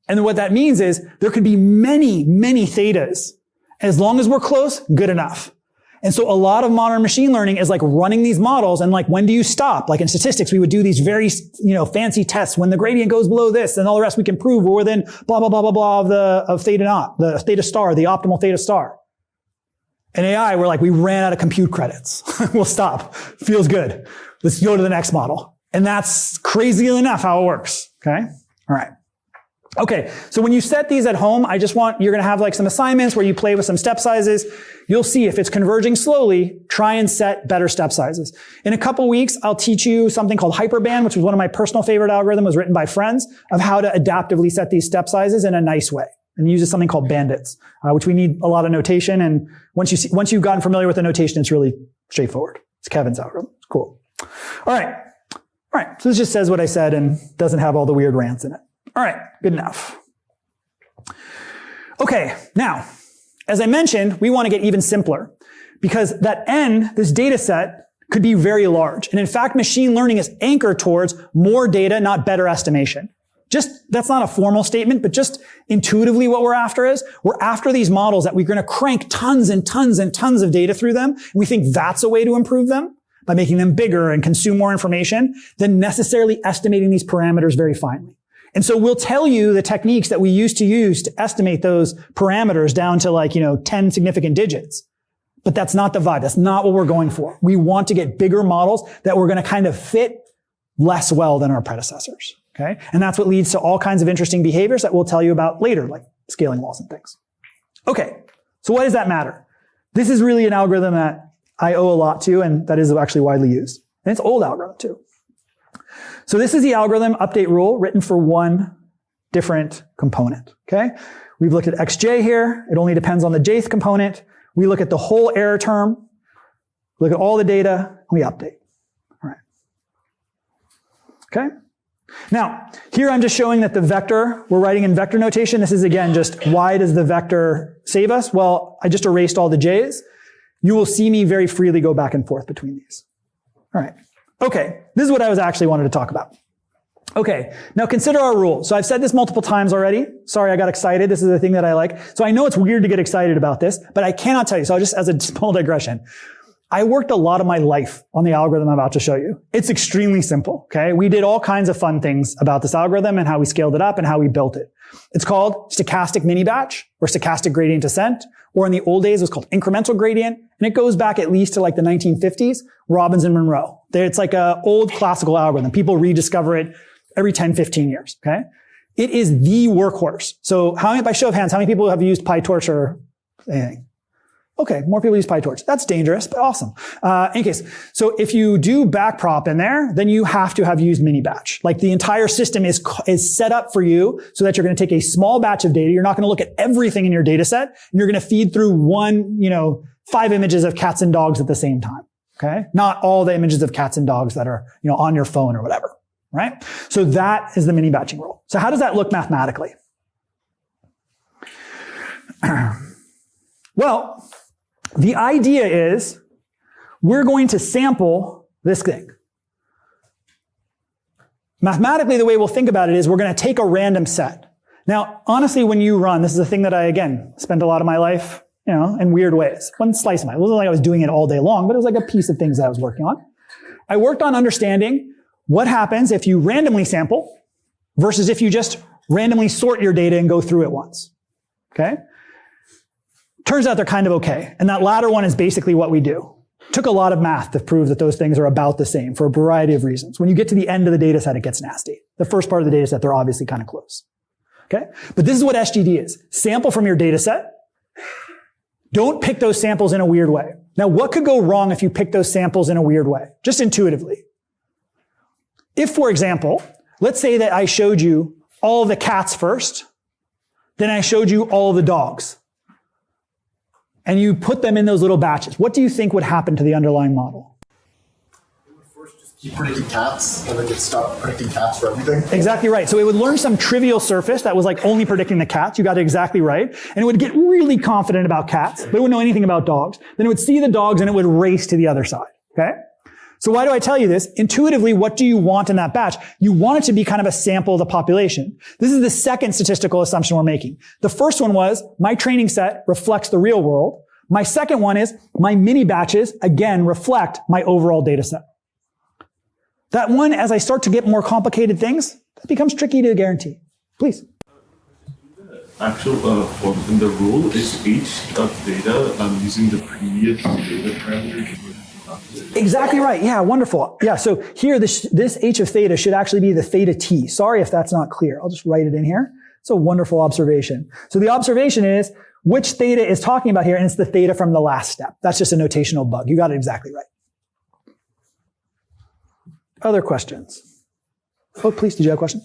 And what that means is there could be many, many thetas. As long as we're close, good enough. And so a lot of modern machine learning is like running these models and like, when do you stop? Like in statistics, we would do these very, fancy tests. When the gradient goes below this and all the rest, we can prove we're within blah, blah, blah, blah, blah of theta naught, the theta star, the optimal theta star. In AI, we're like, we ran out of compute credits. We'll stop. Feels good. Let's go to the next model. And that's crazy enough how it works. Okay? All right. Okay. So when you set these at home, you're going to have like some assignments where you play with some step sizes. You'll see if it's converging slowly, try and set better step sizes. In a couple weeks, I'll teach you something called hyperband, which was one of my personal favorite algorithms, was written by friends, of how to adaptively set these step sizes in a nice way. And uses something called bandits, which we need a lot of notation. And once you've gotten familiar with the notation, it's really straightforward. It's Kevin's algorithm. It's cool. All right. So this just says what I said and doesn't have all the weird rants in it. All right. Good enough. Okay. Now, as I mentioned, we want to get even simpler because that N, this data set, could be very large. And in fact, machine learning is anchored towards more data, not better estimation. That's not a formal statement, but just intuitively what we're after these models that we're going to crank tons and tons and tons of data through them. And we think that's a way to improve them by making them bigger and consume more information than necessarily estimating these parameters very finely. And so we'll tell you the techniques that we used to use to estimate those parameters down to 10 significant digits. But that's not the vibe. That's not what we're going for. We want to get bigger models that we're going to kind of fit less well than our predecessors. Okay? And that's what leads to all kinds of interesting behaviors that we'll tell you about later, like scaling laws and things. Okay. So why does that matter? This is really an algorithm that I owe a lot to, and that is actually widely used. And it's an old algorithm too. So this is the algorithm update rule written for one different component. Okay? We've looked at xj here. It only depends on the jth component. We look at the whole error term, look at all the data, and we update. All right. Okay? Now, here I'm just showing that the vector, we're writing in vector notation. This is, again, just why does the vector save us? Well, I just erased all the j's. You will see me very freely go back and forth between these. All right. Okay. This is what I actually wanted to talk about. Okay. Now consider our rule. So I've said this multiple times already. Sorry, I got excited. This is the thing that I like. So I know it's weird to get excited about this, but I cannot tell you. So just as a small digression, I worked a lot of my life on the algorithm I'm about to show you. It's extremely simple, okay? We did all kinds of fun things about this algorithm and how we scaled it up and how we built it. It's called stochastic mini-batch or stochastic gradient descent, or in the old days, it was called incremental gradient, and it goes back at least to like the 1950s, Robbins and Monroe. It's like an old classical algorithm. People rediscover it every 10, 15 years, okay? It is the workhorse. So by show of hands, how many people have used PyTorch or anything? Okay, more people use PyTorch. That's dangerous, but awesome. In any case, so if you do backprop in there, then you have to have used mini-batch. Like the entire system is set up for you so that you're going to take a small batch of data. You're not going to look at everything in your data set, and you're going to feed through 5 images of cats and dogs at the same time. Okay? Not all the images of cats and dogs that are, on your phone or whatever. right? So that is the mini batching rule. So how does that look mathematically? Well, the idea is we're going to sample this thing. Mathematically, the way we'll think about it is we're going to take a random set. Now, honestly, when you run, this is a thing that I, again, spent a lot of my life, in weird ways. One slice of my life. It wasn't like I was doing it all day long, but it was like a piece of things that I was working on. I worked on understanding what happens if you randomly sample versus if you just randomly sort your data and go through it once. Okay? Turns out they're kind of okay. And that latter one is basically what we do. Took a lot of math to prove that those things are about the same for a variety of reasons. When you get to the end of the data set, it gets nasty. The first part of the data set, they're obviously kind of close. Okay? But this is what SGD is. Sample from your data set. Don't pick those samples in a weird way. Now, what could go wrong if you pick those samples in a weird way? Just intuitively. If, for example, let's say that I showed you all of the cats first, then I showed you all of the dogs, and you put them in those little batches, what do you think would happen to the underlying model? Keep predicting cats, and then get stopped predicting cats for everything. Exactly right. So it would learn some trivial surface that was like only predicting the cats. You got it exactly right. And it would get really confident about cats, but it wouldn't know anything about dogs. Then it would see the dogs and it would race to the other side. Okay? So why do I tell you this? Intuitively, what do you want in that batch? You want it to be kind of a sample of the population. This is the second statistical assumption we're making. The first one was my training set reflects the real world. My second one is my mini batches, again, reflect my overall data set. That one, as I start to get more complicated things, that becomes tricky to guarantee. Please. Actual, in the rule, is each of data using the previous data parameter? Exactly right. Yeah, wonderful. Yeah, so here, this h of theta should actually be the theta t. Sorry if that's not clear. I'll just write it in here. It's a wonderful observation. So the observation is which theta is talking about here, and it's the theta from the last step. That's just a notational bug. You got it exactly right. Other questions? Oh, please, did you have a question?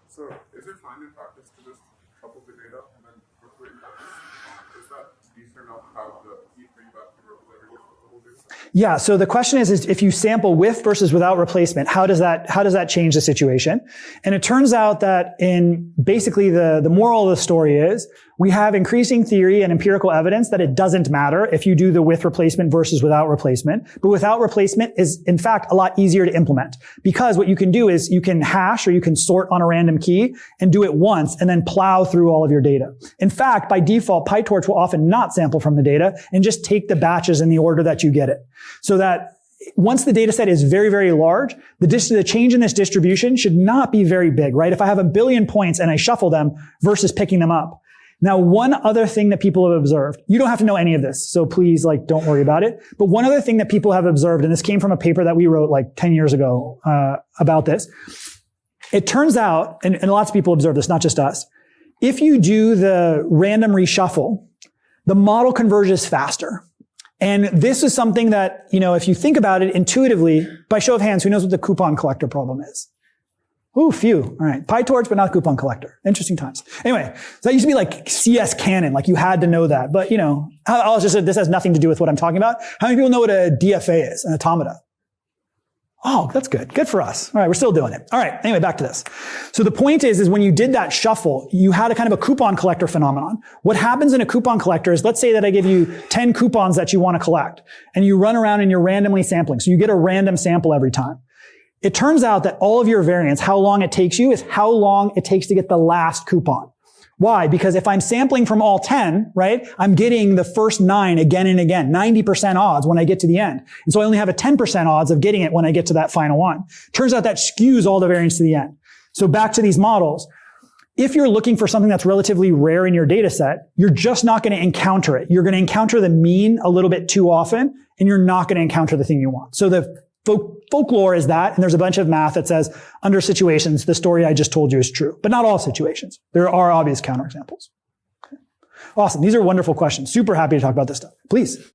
So, is it fine in practice to just couple the data and then replace that? Is that easier not to have the heat feedback to replace the whole data set? Yeah, so the question is if you sample with versus without replacement, how does that change the situation? And it turns out that in basically the moral of the story is we have increasing theory and empirical evidence that it doesn't matter if you do the with replacement versus without replacement. But without replacement is, in fact, a lot easier to implement because what you can do is you can hash or you can sort on a random key and do it once and then plow through all of your data. In fact, by default, PyTorch will often not sample from the data and just take the batches in the order that you get it. So that once the data set is very, very large, the change in this distribution should not be very big, right? If I have 1 billion points and I shuffle them versus picking them up. Now, one other thing that people have observed, you don't have to know any of this, so please, don't worry about it. But one other thing that people have observed, and this came from a paper that we wrote 10 years ago about this, it turns out, and lots of people observe this, not just us, if you do the random reshuffle, the model converges faster. And this is something that, if you think about it intuitively, by show of hands, who knows what the coupon collector problem is? Ooh, few. All right. PyTorch, but not coupon collector. Interesting times. Anyway, so that used to be like CS canon. You had to know that. But, I'll just say this has nothing to do with what I'm talking about. How many people know what a DFA is, an automata? Oh, that's good. Good for us. All right, we're still doing it. All right, anyway, back to this. So the point is when you did that shuffle, you had a kind of a coupon collector phenomenon. What happens in a coupon collector is, let's say that I give you 10 coupons that you want to collect, and you run around and you're randomly sampling. So you get a random sample every time. It turns out that all of your variance, how long it takes you, is how long it takes to get the last coupon. Why? Because if I'm sampling from all 10, right, I'm getting the first 9 again and again, 90% odds when I get to the end. And so I only have a 10% odds of getting it when I get to that final one. Turns out that skews all the variance to the end. So back to these models. If you're looking for something that's relatively rare in your data set, you're just not going to encounter it. You're going to encounter the mean a little bit too often, and you're not going to encounter the thing you want. So the folklore is that, and there's a bunch of math that says under situations, the story I just told you is true, but not all situations. There are obvious counterexamples. Okay. Awesome. These are wonderful questions. Super happy to talk about this stuff. Please.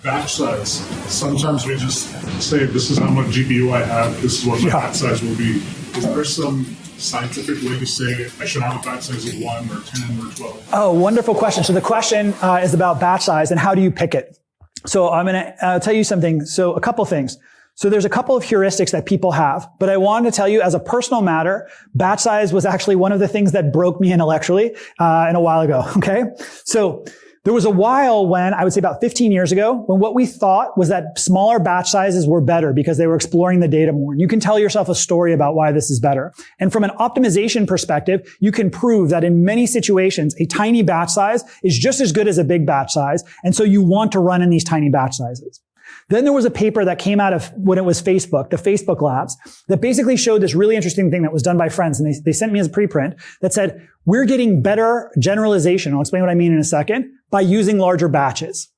Batch size. Sometimes we just say, this is how much GPU I have, this is what my batch size will be. Is there some scientific way to say I should have a batch size of 1 or 10 or 12? Oh, wonderful question. So the question is about batch size and how do you pick it? So I'm going to tell you something. So a couple things. So there's a couple of heuristics that people have, but I wanted to tell you as a personal matter, batch size was actually one of the things that broke me intellectually, a while ago. Okay. So there was a while when I would say about 15 years ago when what we thought was that smaller batch sizes were better because they were exploring the data more. And you can tell yourself a story about why this is better. And from an optimization perspective, you can prove that in many situations, a tiny batch size is just as good as a big batch size. And so you want to run in these tiny batch sizes. Then there was a paper that came out of when it was Facebook, the Facebook labs, that basically showed this really interesting thing that was done by friends. And they sent me as a preprint that said, we're getting better generalization. I'll explain what I mean in a second by using larger batches.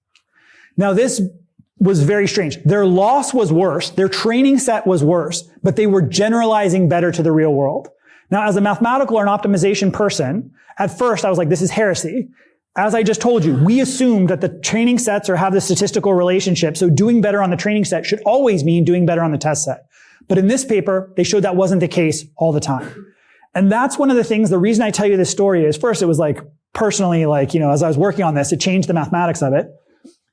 Now, this was very strange. Their loss was worse. Their training set was worse, but they were generalizing better to the real world. Now, as a mathematical or an optimization person, at first I was like, this is heresy. As I just told you, we assumed that the training sets have the statistical relationship. So doing better on the training set should always mean doing better on the test set. But in this paper, they showed that wasn't the case all the time. And that's one of the things, the reason I tell you this story is first, it was like personally, like, as I was working on this, it changed the mathematics of it.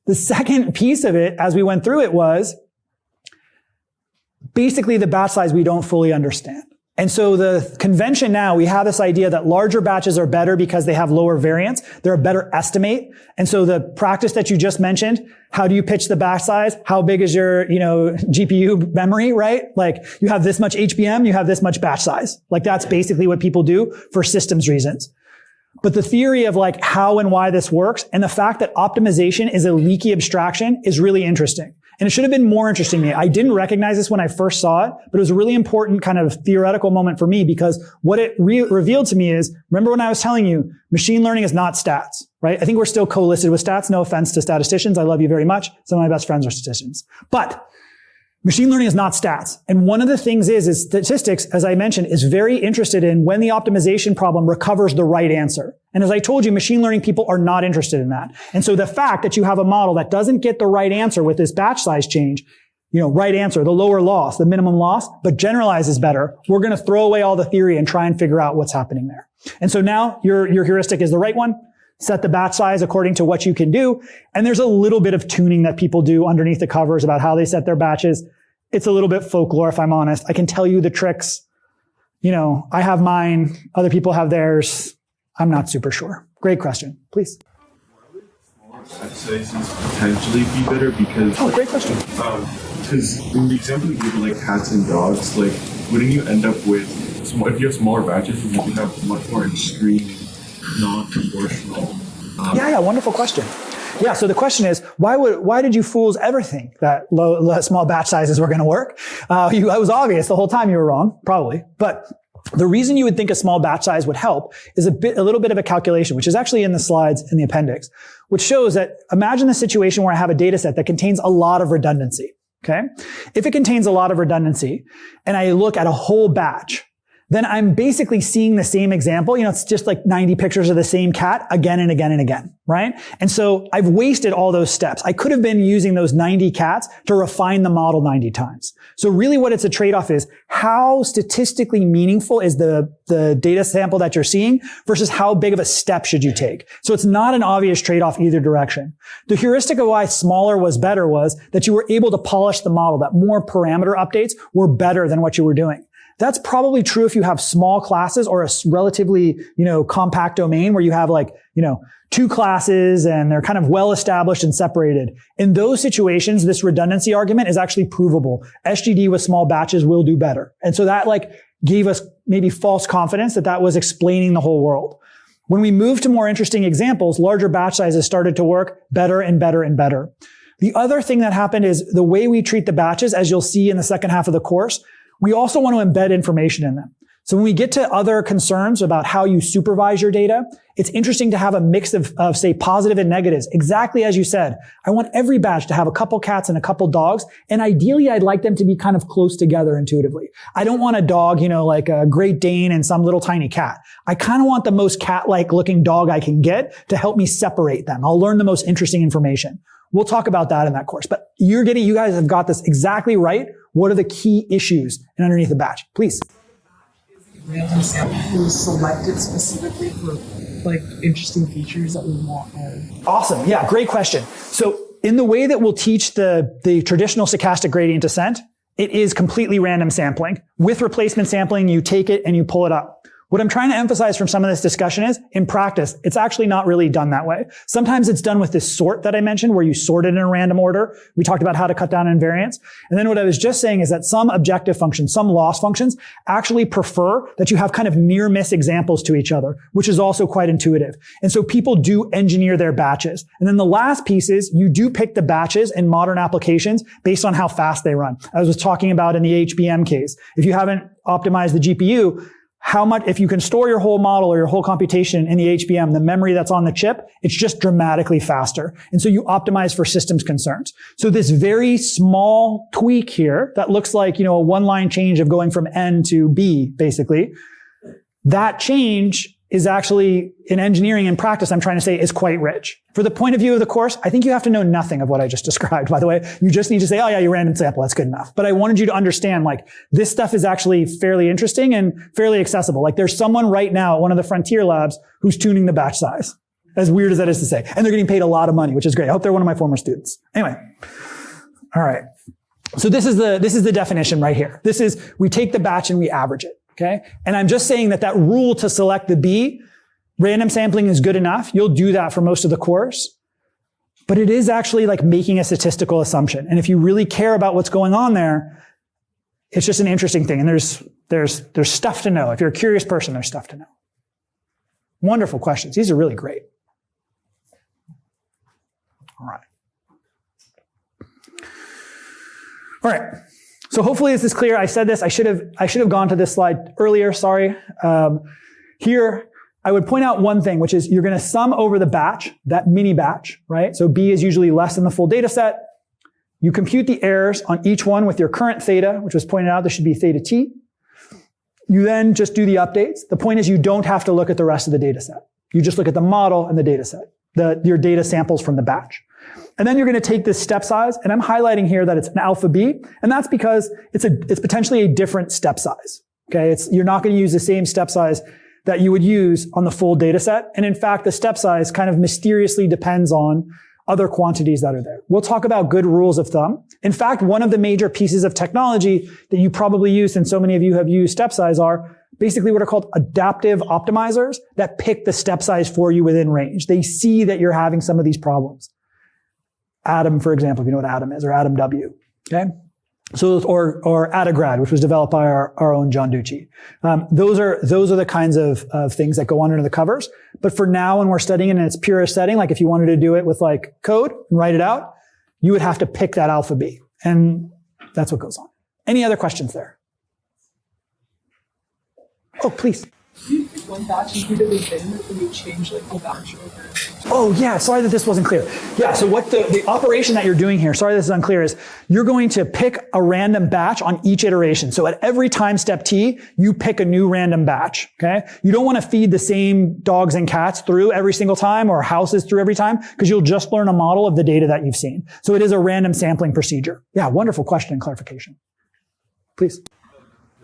The second piece of it, as we went through it, was basically the batch size we don't fully understand. And so the convention now, we have this idea that larger batches are better because they have lower variance. They're a better estimate. And so the practice that you just mentioned, how do you pitch the batch size? How big is your, GPU memory, right? Like you have this much HBM, you have this much batch size. Like that's basically what people do for systems reasons. But the theory of like how and why this works and the fact that optimization is a leaky abstraction is really interesting. And it should have been more interesting to me. I didn't recognize this when I first saw it, but it was a really important kind of theoretical moment for me because what it revealed to me is, remember when I was telling you, machine learning is not stats, right? I think we're still co-listed with stats. No offense to statisticians. I love you very much. Some of my best friends are statisticians. But machine learning is not stats. And one of the things is statistics, as I mentioned, is very interested in when the optimization problem recovers the right answer. And as I told you, machine learning people are not interested in that. And so the fact that you have a model that doesn't get the right answer with this batch size change, right answer, the lower loss, the minimum loss, but generalizes better, we're going to throw away all the theory and try and figure out what's happening there. And so now your heuristic is the right one. Set the batch size according to what you can do. And there's a little bit of tuning that people do underneath the covers about how they set their batches. It's a little bit folklore, if I'm honest. I can tell you the tricks. I have mine. Other people have theirs. I'm not super sure. Great question. Please. Smaller set sizes potentially be better because... Oh, great question. Because in the example you give, like cats and dogs, like wouldn't you end up with, if you have smaller batches, you would have much more extreme, non-proportional... Yeah, wonderful question. Yeah, so the question is, why did you fools ever think that small batch sizes were going to work? It was obvious the whole time you were wrong, probably. But the reason you would think a small batch size would help is a little bit of a calculation, which is actually in the slides in the appendix, which shows that imagine the situation where I have a data set that contains a lot of redundancy. Okay? If it contains a lot of redundancy and I look at a whole batch, then I'm basically seeing the same example. It's just like 90 pictures of the same cat again and again and again, right? And so I've wasted all those steps. I could have been using those 90 cats to refine the model 90 times. So really what it's a trade-off is how statistically meaningful is the data sample that you're seeing versus how big of a step should you take. So it's not an obvious trade-off either direction. The heuristic of why smaller was better was that you were able to polish the model, that more parameter updates were better than what you were doing. That's probably true if you have small classes or a relatively, compact domain where you have two classes and they're kind of well established and separated. In those situations, this redundancy argument is actually provable. SGD with small batches will do better. And so that gave us maybe false confidence that was explaining the whole world. When we moved to more interesting examples, larger batch sizes started to work better and better and better. The other thing that happened is the way we treat the batches, as you'll see in the second half of the course, we also want to embed information in them. So when we get to other concerns about how you supervise your data, it's interesting to have a mix of say, positive and negatives. Exactly as you said, I want every batch to have a couple cats and a couple dogs. And ideally, I'd like them to be kind of close together intuitively. I don't want a dog, like a Great Dane and some little tiny cat. I kind of want the most cat-like looking dog I can get to help me separate them. I'll learn the most interesting information. We'll talk about that in that course. But you guys have got this exactly right. What are the key issues underneath the batch? Please. Random sample is selected specifically for interesting features that we want. Awesome. Yeah, great question. So in the way that we'll teach the traditional stochastic gradient descent, it is completely random sampling. With replacement sampling, you take it and you pull it up. What I'm trying to emphasize from some of this discussion is, in practice, it's actually not really done that way. Sometimes it's done with this sort that I mentioned, where you sort it in a random order. We talked about how to cut down on invariance. And then what I was just saying is that some objective functions, some loss functions, actually prefer that you have kind of near miss examples to each other, which is also quite intuitive. And so people do engineer their batches. And then the last piece is you do pick the batches in modern applications based on how fast they run. I was talking about in the HBM case. If you haven't optimized the GPU, how much, if you can store your whole model or your whole computation in the HBM, the memory that's on the chip, it's just dramatically faster. And so you optimize for systems concerns. So this very small tweak here that looks like, a one-line change of going from N to B, basically, that change is actually, in engineering and practice, I'm trying to say, is quite rich. For the point of view of the course, I think you have to know nothing of what I just described, by the way. You just need to say, oh yeah, you random sample, that's good enough. But I wanted you to understand, this stuff is actually fairly interesting and fairly accessible. There's someone right now at one of the frontier labs who's tuning the batch size. As weird as that is to say. And they're getting paid a lot of money, which is great. I hope they're one of my former students. Anyway. All right. So this is the definition right here. We take the batch and we average it. Okay. And I'm just saying that rule to select the B, random sampling is good enough. You'll do that for most of the course. But it is actually making a statistical assumption. And if you really care about what's going on there, it's just an interesting thing. And there's stuff to know. If you're a curious person, there's stuff to know. Wonderful questions. These are really great. All right. All right. So hopefully this is clear. I said this. I should have gone to this slide earlier. Sorry. Here, I would point out one thing, which is you're going to sum over the batch, that mini batch, right? So B is usually less than the full data set. You compute the errors on each one with your current theta, which was pointed out. This should be theta t. You then just do the updates. The point is you don't have to look at the rest of the data set. You just look at the model and the data set, your data samples from the batch. And then you're going to take this step size, and I'm highlighting here that it's an alpha B, and that's because it's potentially a different step size. Okay, you're not going to use the same step size that you would use on the full data set. And in fact, the step size kind of mysteriously depends on other quantities that are there. We'll talk about good rules of thumb. In fact, one of the major pieces of technology that you probably use, and so many of you have used step size, are basically what are called adaptive optimizers that pick the step size for you within range. They see that you're having some of these problems. Atom, for example, if you know what Atom is, or Atom W. Okay? So, or Atagrad, which was developed by our own John Ducci. Those are the kinds of things that go on under the covers. But for now, when we're studying it in its purest setting, if you wanted to do it with code and write it out, you would have to pick that alpha B. And that's what goes on. Any other questions there? Oh, please. You pick one batch and repeat it again, and you change the batch over. Oh yeah, sorry that this wasn't clear. Yeah, so what the operation that you're doing here, sorry this is unclear, is you're going to pick a random batch on each iteration. So at every time step t, you pick a new random batch, okay? You don't want to feed the same dogs and cats through every single time or houses through every time, because you'll just learn a model of the data that you've seen. So it is a random sampling procedure. Yeah, wonderful question and clarification. Please.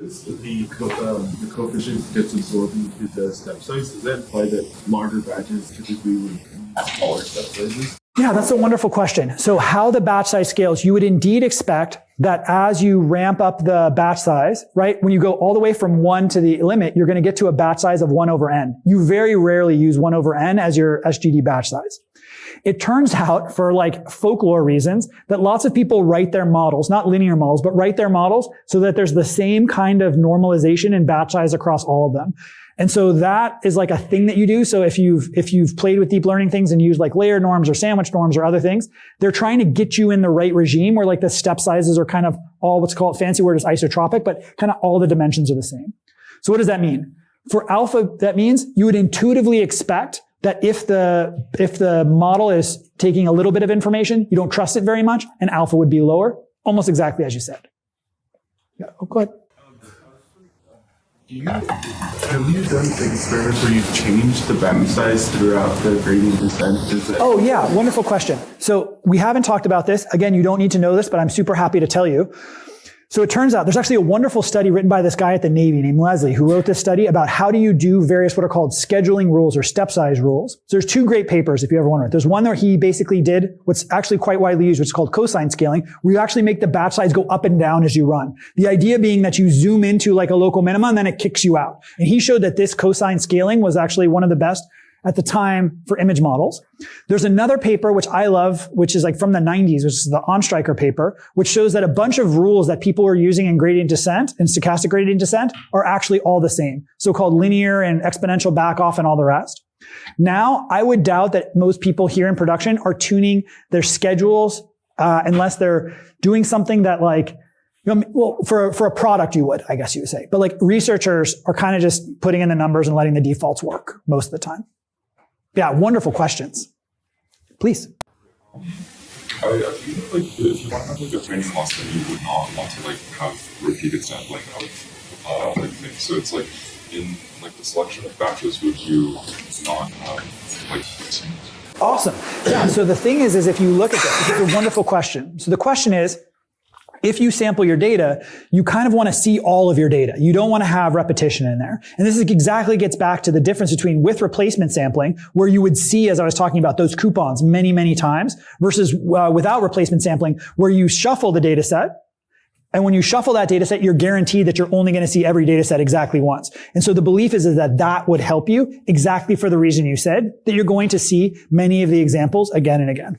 The coefficient gets absorbed into the step size. Does that imply that larger batches typically would have smaller step sizes? Yeah, that's a wonderful question. So how the batch size scales, you would indeed expect that as you ramp up the batch size, right, when you go all the way from 1 to the limit, you're going to get to a batch size of 1 over n. You very rarely use 1 over n as your SGD batch size. It turns out, for folklore reasons, that lots of people write their models, not linear models, but write their models so that there's the same kind of normalization in batch size across all of them. And so that is a thing that you do. So if you've played with deep learning things and used layer norms or sandwich norms or other things, they're trying to get you in the right regime where the step sizes are kind of all, what's called, fancy word is isotropic, but kind of all the dimensions are the same. So what does that mean? For alpha, that means you would intuitively expect that if the model is taking a little bit of information, you don't trust it very much, and alpha would be lower, almost exactly as you said. Yeah, go ahead. Have you done experiments where you've changed the batch size throughout the gradient descent? Oh yeah, wonderful question. So we haven't talked about this. Again, you don't need to know this, but I'm super happy to tell you. So it turns out there's actually a wonderful study written by this guy at the Navy named Leslie who wrote this study about how do you do various what are called scheduling rules or step size rules. So there's two great papers if you ever want to read. There's one where he basically did what's actually quite widely used, which is called cosine scaling, where you actually make the batch size go up and down as you run. The idea being that you zoom into like a local minima and then it kicks you out. And he showed that this cosine scaling was actually one of the best at the time for image models. There's another paper, which I love, which is like from the 90s, which is the Onstreicher paper, which shows that a bunch of rules that people were using in gradient descent and stochastic gradient descent are actually all the same. So-called linear and exponential backoff and all the rest. Now, I would doubt that most people here in production are tuning their schedules, unless they're doing something that like, well, for a product you would, I guess you would say. But like researchers are kind of just putting in the numbers and letting the defaults work most of the time. Yeah, wonderful questions. Please. I feel like if you want to have like a training loss, then you would not want to like have repeated sampling of like things. So it's like in like the selection of batches, would you not have like Awesome. Yeah. So the thing is if you look at this, it's a wonderful question. So the question is, if you sample your data, you kind of want to see all of your data. You don't want to have repetition in there. And this is exactly gets back to the difference between with replacement sampling, where you would see, as I was talking about, those coupons many, many times, versus without replacement sampling, where you shuffle the data set. And when you shuffle that data set, you're guaranteed that you're only going to see every data set exactly once. And so the belief is that that would help you exactly for the reason you said, that you're going to see many of the examples again and again.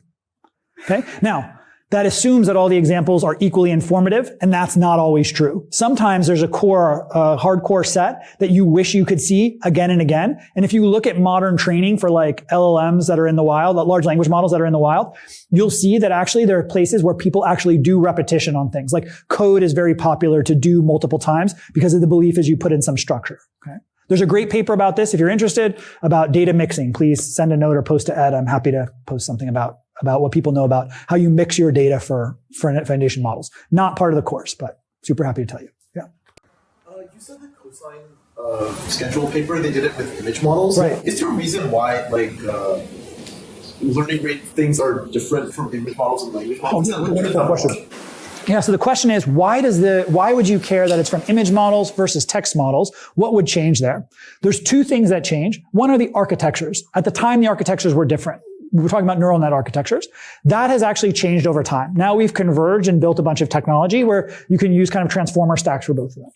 Okay? Now, that assumes that all the examples are equally informative, and that's not always true. Sometimes there's a core, hardcore set that you wish you could see again and again. And if you look at modern training for like LLMs that are in the wild, large language models that are in the wild, you'll see that actually there are places where people actually do repetition on things. Like code is very popular to do multiple times because of the belief is you put in some structure. Okay. There's a great paper about this. If you're interested about data mixing, please send a note or post to Ed. I'm happy to post something about what people know about how you mix your data for foundation models. Not part of the course, but super happy to tell you. Yeah. You said the cosine schedule paper, they did it with image models. Right. Is there a reason why like learning rate things are different from image models and language models? Wonderful question. Yeah, so the question is, why would you care that it's from image models versus text models? What would change there? There's two things that change. One are the architectures. At the time, the architectures were different. We're talking about neural net architectures. That has actually changed over time. Now we've converged and built a bunch of technology where you can use kind of transformer stacks for both of them.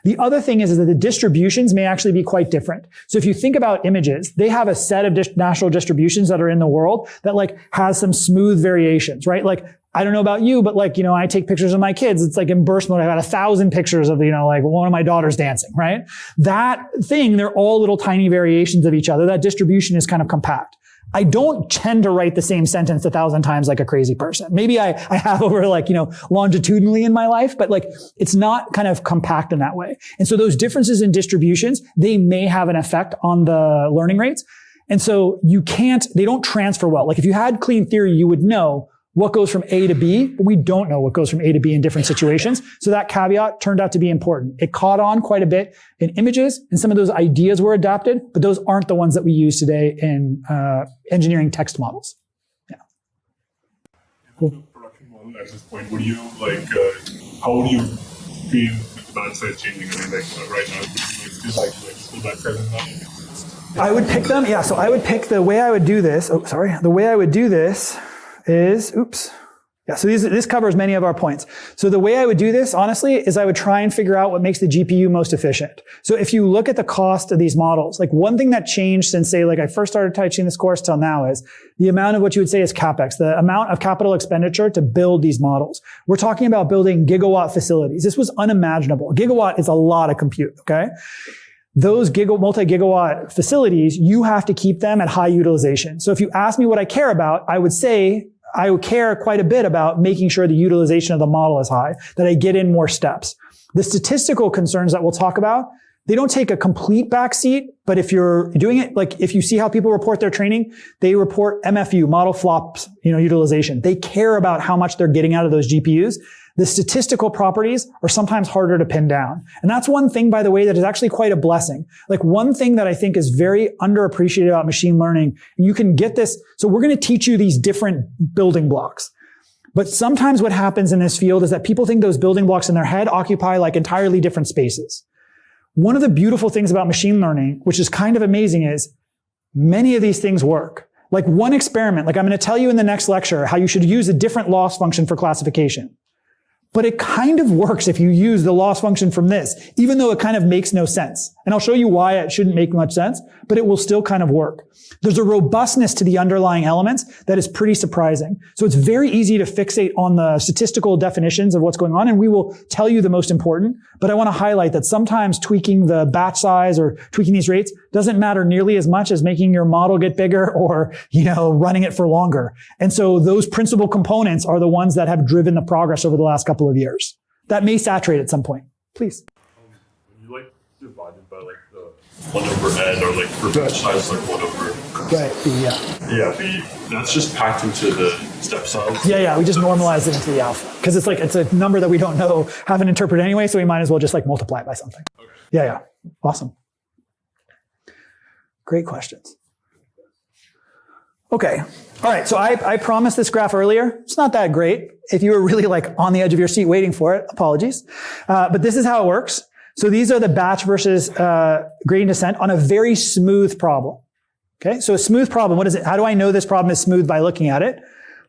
The other thing is that the distributions may actually be quite different. So if you think about images, they have a set of natural distributions that are in the world that like has some smooth variations, right? Like, I don't know about you, but like, I take pictures of my kids. It's like in burst mode. I got 1,000 pictures of, like one of my daughters dancing, right? That thing, they're all little tiny variations of each other. That distribution is kind of compact. I don't tend to write the same sentence 1,000 times like a crazy person. Maybe I have over like, longitudinally in my life, but like it's not kind of compact in that way. And so those differences in distributions, they may have an effect on the learning rates. And so they don't transfer well. Like if you had clean theory, you would know what goes from A to B, but we don't know what goes from A to B in different situations. So that caveat turned out to be important. It caught on quite a bit in images, and some of those ideas were adapted, but those aren't the ones that we use today in engineering text models. Yeah. Cool. Production model at this point, would you how would you feel with the batch size changing? I mean, right now, still batch size I would pick them. Yeah. So I would pick the way I would do this. Oh, sorry. The way I would do this is, Yeah, so this covers many of our points. So the way I would do this, honestly, is I would try and figure out what makes the GPU most efficient. So if you look at the cost of these models, like one thing that changed since, say, like I first started teaching this course till now is the amount of what you would say is CapEx, the amount of capital expenditure to build these models. We're talking about building gigawatt facilities. This was unimaginable. A gigawatt is a lot of compute, okay? Those multi-gigawatt facilities, you have to keep them at high utilization. So if you ask me what I care about, I would say I would care quite a bit about making sure the utilization of the model is high, that I get in more steps. The statistical concerns that we'll talk about, they don't take a complete backseat, but if you're doing it, like if you see how people report their training, they report MFU, model flops, utilization. They care about how much they're getting out of those GPUs. The statistical properties are sometimes harder to pin down. And that's one thing, by the way, that is actually quite a blessing. Like one thing that I think is very underappreciated about machine learning, and you can get this. So we're going to teach you these different building blocks. But sometimes what happens in this field is that people think those building blocks in their head occupy like entirely different spaces. One of the beautiful things about machine learning, which is kind of amazing, is many of these things work. Like one experiment, like I'm going to tell you in the next lecture how you should use a different loss function for classification. But it kind of works if you use the loss function from this, even though it kind of makes no sense. And I'll show you why it shouldn't make much sense, but it will still kind of work. There's a robustness to the underlying elements that is pretty surprising. So it's very easy to fixate on the statistical definitions of what's going on, and we will tell you the most important. But I want to highlight that sometimes tweaking the batch size or tweaking these rates doesn't matter nearly as much as making your model get bigger or, running it for longer. And so those principal components are the ones that have driven the progress over the last couple of years. That may saturate at some point. Please. When you divide it by the 1 over n, or for batch size 1 over. Right. That's just packed into the step size. Yeah. We just normalize it into the alpha because it's a number that we don't know, haven't interpreted anyway, so we might as well just multiply it by something. Okay. Yeah. Awesome. Great questions. Okay. All right. So I promised this graph earlier. It's not that great. If you were really on the edge of your seat waiting for it, apologies. But this is how it works. So these are the batch versus gradient descent on a very smooth problem. Okay. So a smooth problem, what is it? How do I know this problem is smooth by looking at it?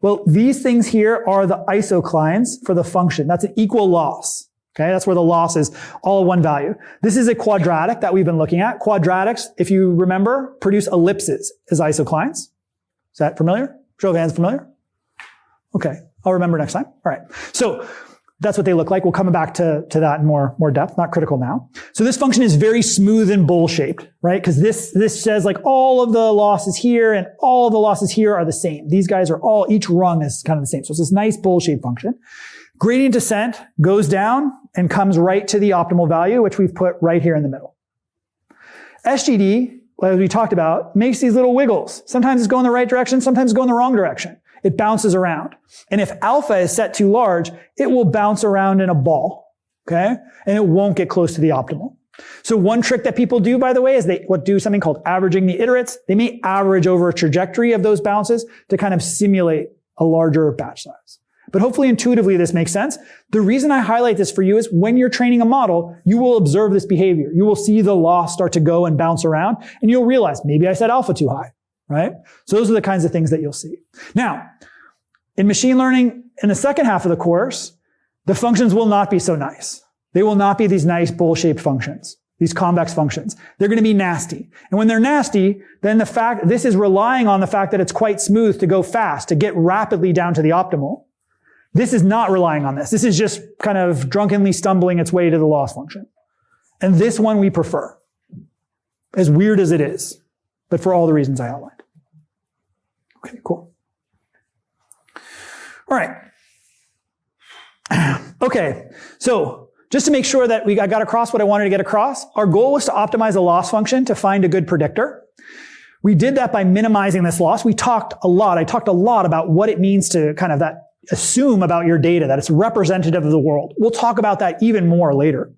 Well, these things here are the isoclines for the function. That's an equal loss. Okay. That's where the loss is all one value. This is a quadratic that we've been looking at. Quadratics, if you remember, produce ellipses as isoclines. Is that familiar? Show of hands familiar? Okay. I'll remember next time. All right. So that's what they look like. We'll come back to that in more depth. Not critical now. So this function is very smooth and bowl-shaped, right? Because this says all of the losses here and all of the losses here are the same. These guys are each rung is kind of the same. So it's this nice bowl-shaped function. Gradient descent goes down and comes right to the optimal value, which we've put right here in the middle. SGD, as we talked about, makes these little wiggles. Sometimes it's going the right direction, sometimes it's going the wrong direction. It bounces around. And if alpha is set too large, it will bounce around in a ball, okay? And it won't get close to the optimal. So one trick that people do, by the way, is they do something called averaging the iterates. They may average over a trajectory of those bounces to kind of simulate a larger batch size. But hopefully intuitively this makes sense. The reason I highlight this for you is when you're training a model, you will observe this behavior. You will see the loss start to go and bounce around, and you'll realize maybe I set alpha too high, right? So those are the kinds of things that you'll see. Now, in machine learning, in the second half of the course, the functions will not be so nice. They will not be these nice bowl-shaped functions, these convex functions. They're going to be nasty. And when they're nasty, then this is relying on the fact that it's quite smooth to go fast, to get rapidly down to the optimal. This is not relying on this. This is just kind of drunkenly stumbling its way to the loss function. And this one we prefer, as weird as it is, but for all the reasons I outlined. Okay, cool. All right. Okay, so just to make sure that I got across what I wanted to get across, our goal was to optimize a loss function to find a good predictor. We did that by minimizing this loss. I talked a lot about what it means to kind of assume about your data, that it's representative of the world. We'll talk about that even more later.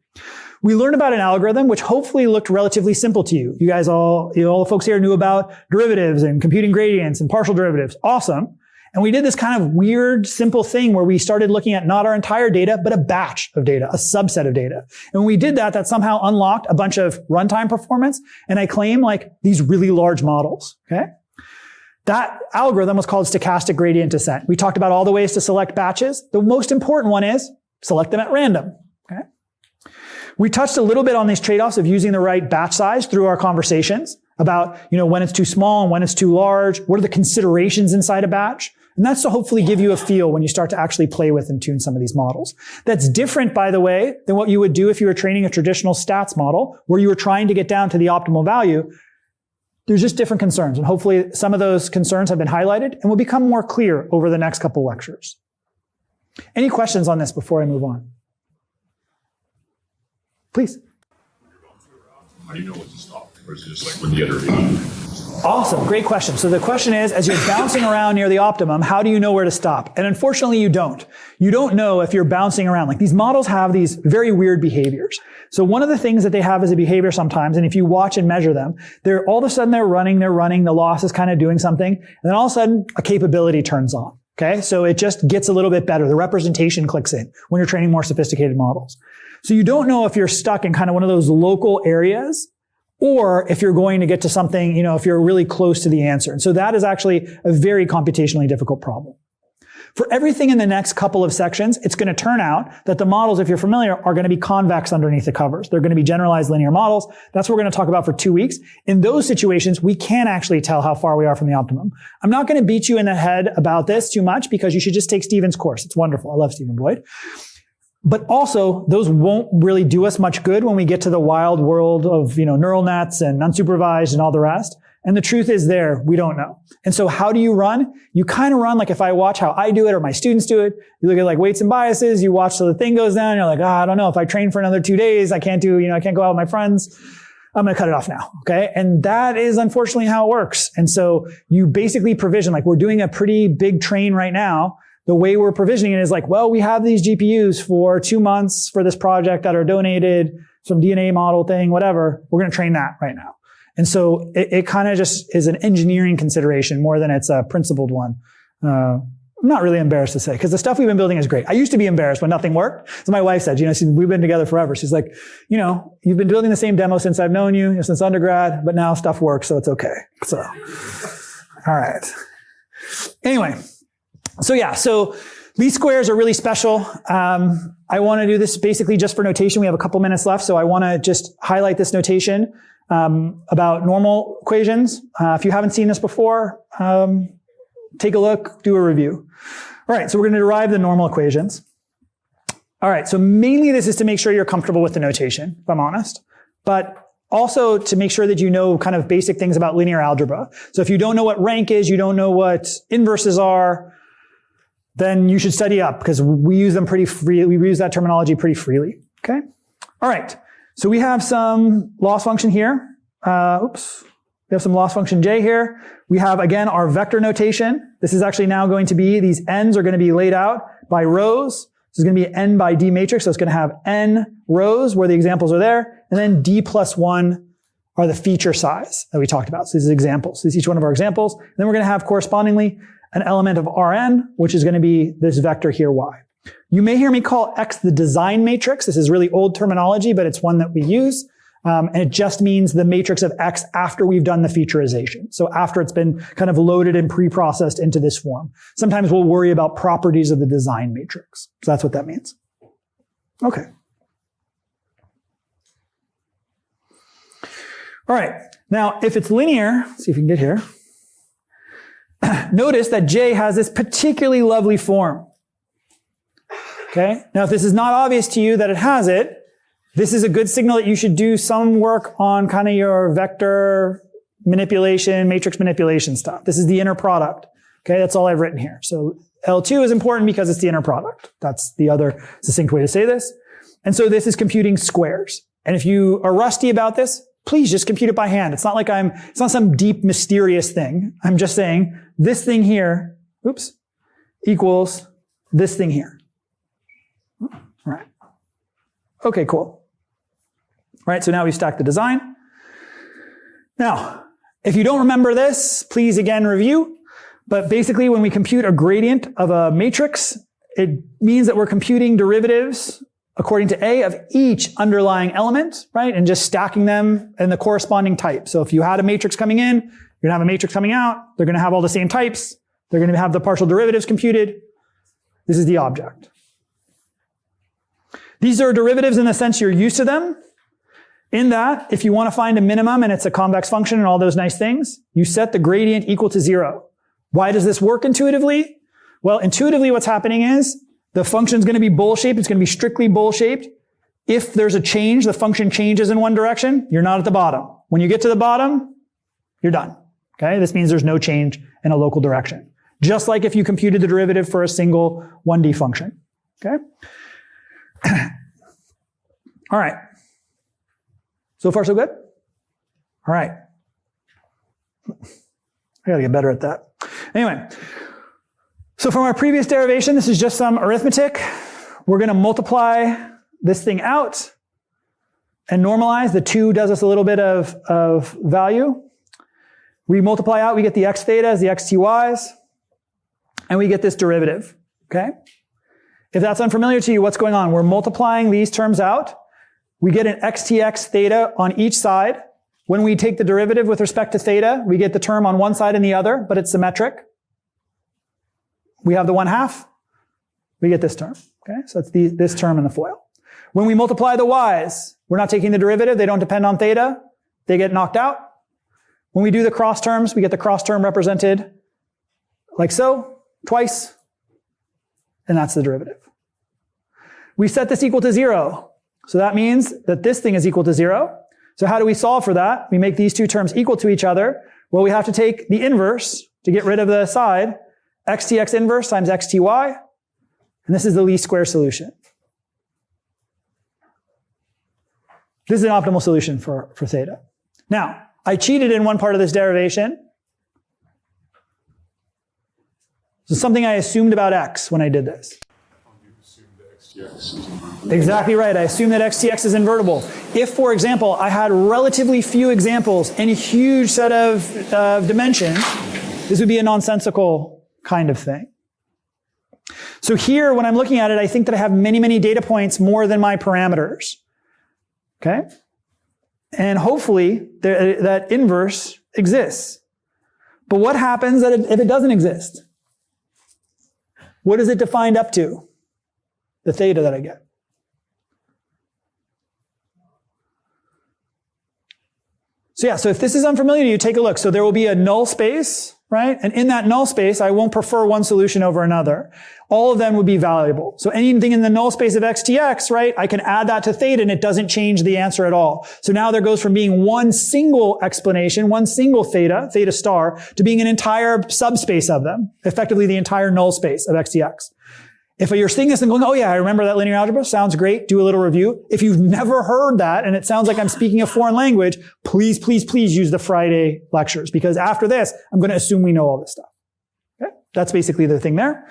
We learned about an algorithm which hopefully looked relatively simple to you. You guys all the folks here knew about derivatives and computing gradients and partial derivatives. Awesome. And we did this kind of weird, simple thing where we started looking at not our entire data, but a batch of data, a subset of data. And when we did that, that somehow unlocked a bunch of runtime performance. And I claim these really large models. Okay. That algorithm was called stochastic gradient descent. We talked about all the ways to select batches. The most important one is select them at random. Okay. We touched a little bit on these trade-offs of using the right batch size through our conversations about, when it's too small and when it's too large. What are the considerations inside a batch? And that's to hopefully give you a feel when you start to actually play with and tune some of these models. That's different, by the way, than what you would do if you were training a traditional stats model where you were trying to get down to the optimal value. There's just different concerns. And hopefully some of those concerns have been highlighted and will become more clear over the next couple lectures. Any questions on this before I move on? Please. How do you know when to stop? Or is it just when the iteration? Awesome. Great question. So the question is, as you're bouncing around near the optimum, how do you know where to stop? And unfortunately, you don't. You don't know if you're bouncing around. These models have these very weird behaviors. So one of the things that they have as a behavior sometimes, and if you watch and measure them, all of a sudden they're running, the loss is kind of doing something, and then all of a sudden a capability turns on. Okay, so it just gets a little bit better. The representation clicks in when you're training more sophisticated models. So you don't know if you're stuck in kind of one of those local areas or if you're going to get to something, if you're really close to the answer. And so that is actually a very computationally difficult problem. For everything in the next couple of sections, it's going to turn out that the models, if you're familiar, are going to be convex underneath the covers. They're going to be generalized linear models. That's what we're going to talk about for 2 weeks. In those situations, we can actually tell how far we are from the optimum. I'm not going to beat you in the head about this too much because you should just take Stephen's course. It's wonderful. I love Stephen Boyd. But also, those won't really do us much good when we get to the wild world of, neural nets and unsupervised and all the rest. And the truth is we don't know. And so how do you run? You kind of run like if I watch how I do it or my students do it. You look at like weights and biases. You watch till the thing goes down. You're like, I don't know. If I train for another 2 days, I can't go out with my friends. I'm going to cut it off now. Okay. And that is unfortunately how it works. And so you basically provision, like we're doing a pretty big train right now. The way we're provisioning it is like, well, we have these GPUs for 2 months for this project that are donated, some DNA model thing, whatever. We're going to train that right now. And so it kind of just is an engineering consideration more than it's a principled one. I'm not really embarrassed to say, because the stuff we've been building is great. I used to be embarrassed when nothing worked. So my wife said, we've been together forever. She's like, you've been building the same demo since I've known you, since undergrad, but now stuff works, so it's okay. So, all right. Anyway, so least squares are really special. I want to do this basically just for notation. We have a couple minutes left, so I want to just highlight this notation. About normal equations. If you haven't seen this before, take a look, do a review. All right, so we're going to derive the normal equations. All right, so mainly this is to make sure you're comfortable with the notation, if I'm honest, but also to make sure that you know kind of basic things about linear algebra. So if you don't know what rank is, you don't know what inverses are, then you should study up because we use them pretty freely. We use that terminology pretty freely. Okay? All right. So we have some loss function here. We have some loss function j here. We have, again, our vector notation. This is actually now going to be, these n's are going to be laid out by rows. This is going to be an n by d matrix. So it's going to have n rows where the examples are there. And then d plus 1 are the feature size that we talked about. So these are examples. This is each one of our examples. And then we're going to have correspondingly an element of Rn, which is going to be this vector here, y. You may hear me call X the design matrix. This is really old terminology, but it's one that we use. And it just means the matrix of X after we've done the featureization. So after it's been kind of loaded and pre-processed into this form. Sometimes we'll worry about properties of the design matrix. So that's what that means. Okay. All right. Now, if it's linear, let's see if we can get here. Notice that J has this particularly lovely form. Okay. Now, if this is not obvious to you that it has it, this is a good signal that you should do some work on kind of your vector manipulation, matrix manipulation stuff. This is the inner product. Okay. That's all I've written here. So L2 is important because it's the inner product. That's the other succinct way to say this. And so this is computing squares. And if you are rusty about this, please just compute it by hand. It's not like it's not some deep, mysterious thing. I'm just saying this thing here, equals this thing here. All right. Okay, cool. All right, so now we stack the design. Now, if you don't remember this, please again review. But basically, when we compute a gradient of a matrix, it means that we're computing derivatives according to A of each underlying element, right? And just stacking them in the corresponding type. So if you had a matrix coming in, you're going to have a matrix coming out. They're going to have all the same types. They're going to have the partial derivatives computed. This is the object. These are derivatives in the sense you're used to them. In that, if you want to find a minimum and it's a convex function and all those nice things, you set the gradient equal to 0. Why does this work intuitively? Well, intuitively what's happening is the function is going to be bowl-shaped. It's going to be strictly bowl-shaped. If there's a change, the function changes in one direction, you're not at the bottom. When you get to the bottom, you're done. Okay? This means there's no change in a local direction. Just like if you computed the derivative for a single 1D function. Okay? All right. So far, so good? All right. I gotta get better at that. Anyway, so from our previous derivation, this is just some arithmetic. We're gonna multiply this thing out and normalize. The 2 does us a little bit of value. We multiply out, we get the x theta as the xty's. and we get this derivative, okay? If that's unfamiliar to you, what's going on? We're multiplying these terms out. We get an XTX theta on each side. When we take the derivative with respect to theta, we get the term on one side and the other, but it's symmetric. We have the 1/2. We get this term, okay? So that's this term in the FOIL. When we multiply the y's, we're not taking the derivative. They don't depend on theta. They get knocked out. When we do the cross terms, we get the cross term represented like so, twice, and that's the derivative. We set this equal to 0. So that means that this thing is equal to 0. So how do we solve for that? We make these two terms equal to each other. Well, we have to take the inverse to get rid of the side, xtx inverse times xty, and this is the least square solution. This is an optimal solution for theta. Now, I cheated in one part of this derivation. So something I assumed about x when I did this. Exactly right. I assume that XTX is invertible. If, for example, I had relatively few examples and a huge set of dimensions, this would be a nonsensical kind of thing. So here, when I'm looking at it, I think that I have many, many data points more than my parameters. Okay? And hopefully, that inverse exists. But what happens if it doesn't exist? What is it defined up to? The theta that I get. So yeah, so if this is unfamiliar to you, take a look. So there will be a null space, right? And in that null space, I won't prefer one solution over another. All of them would be valuable. So anything in the null space of XTX, right? I can add that to theta and it doesn't change the answer at all. So now there goes from being one single explanation, one single theta, theta star, to being an entire subspace of them, effectively the entire null space of XTX. If you're seeing this and going, oh yeah, I remember that linear algebra, sounds great, do a little review. If you've never heard that and it sounds like I'm speaking a foreign language, please, please, please use the Friday lectures, because after this, I'm going to assume we know all this stuff. Okay? That's basically the thing there.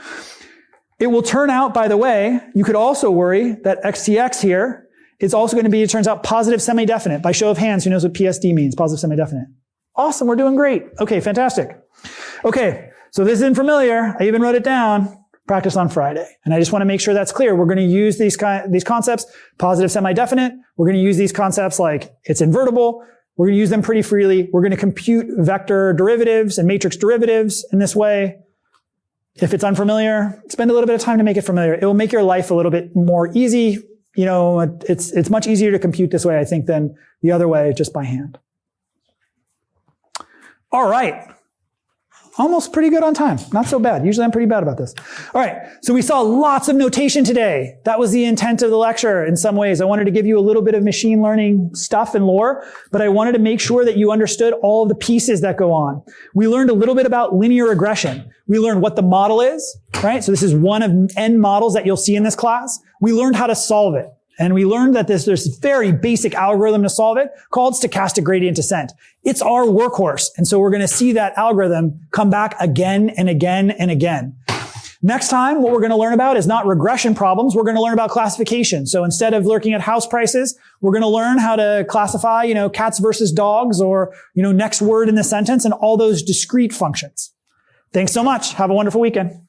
It will turn out, by the way, you could also worry that XTX here is also going to be, it turns out, positive semi-definite. By show of hands, who knows what PSD means? Positive semi-definite. Awesome, we're doing great. Okay, fantastic. Okay, so this isn't familiar. I even wrote it down. Practice on Friday. And I just want to make sure that's clear. We're going to use these concepts, positive semi-definite. We're going to use these concepts like it's invertible. We're going to use them pretty freely. We're going to compute vector derivatives and matrix derivatives in this way. If it's unfamiliar, spend a little bit of time to make it familiar. It will make your life a little bit more easy. You know, it's much easier to compute this way, I think, than the other way, just by hand. All right. Almost pretty good on time. Not so bad. Usually I'm pretty bad about this. All right. So we saw lots of notation today. That was the intent of the lecture in some ways. I wanted to give you a little bit of machine learning stuff and lore, but I wanted to make sure that you understood all of the pieces that go on. We learned a little bit about linear regression. We learned what the model is, right? So this is one of n models that you'll see in this class. We learned how to solve it. And we learned that there's this very basic algorithm to solve it called stochastic gradient descent. It's our workhorse. And so we're going to see that algorithm come back again and again and again. Next time, what we're going to learn about is not regression problems. We're going to learn about classification. So instead of looking at house prices, we're going to learn how to classify, cats versus dogs, or, next word in the sentence, and all those discrete functions. Thanks so much. Have a wonderful weekend.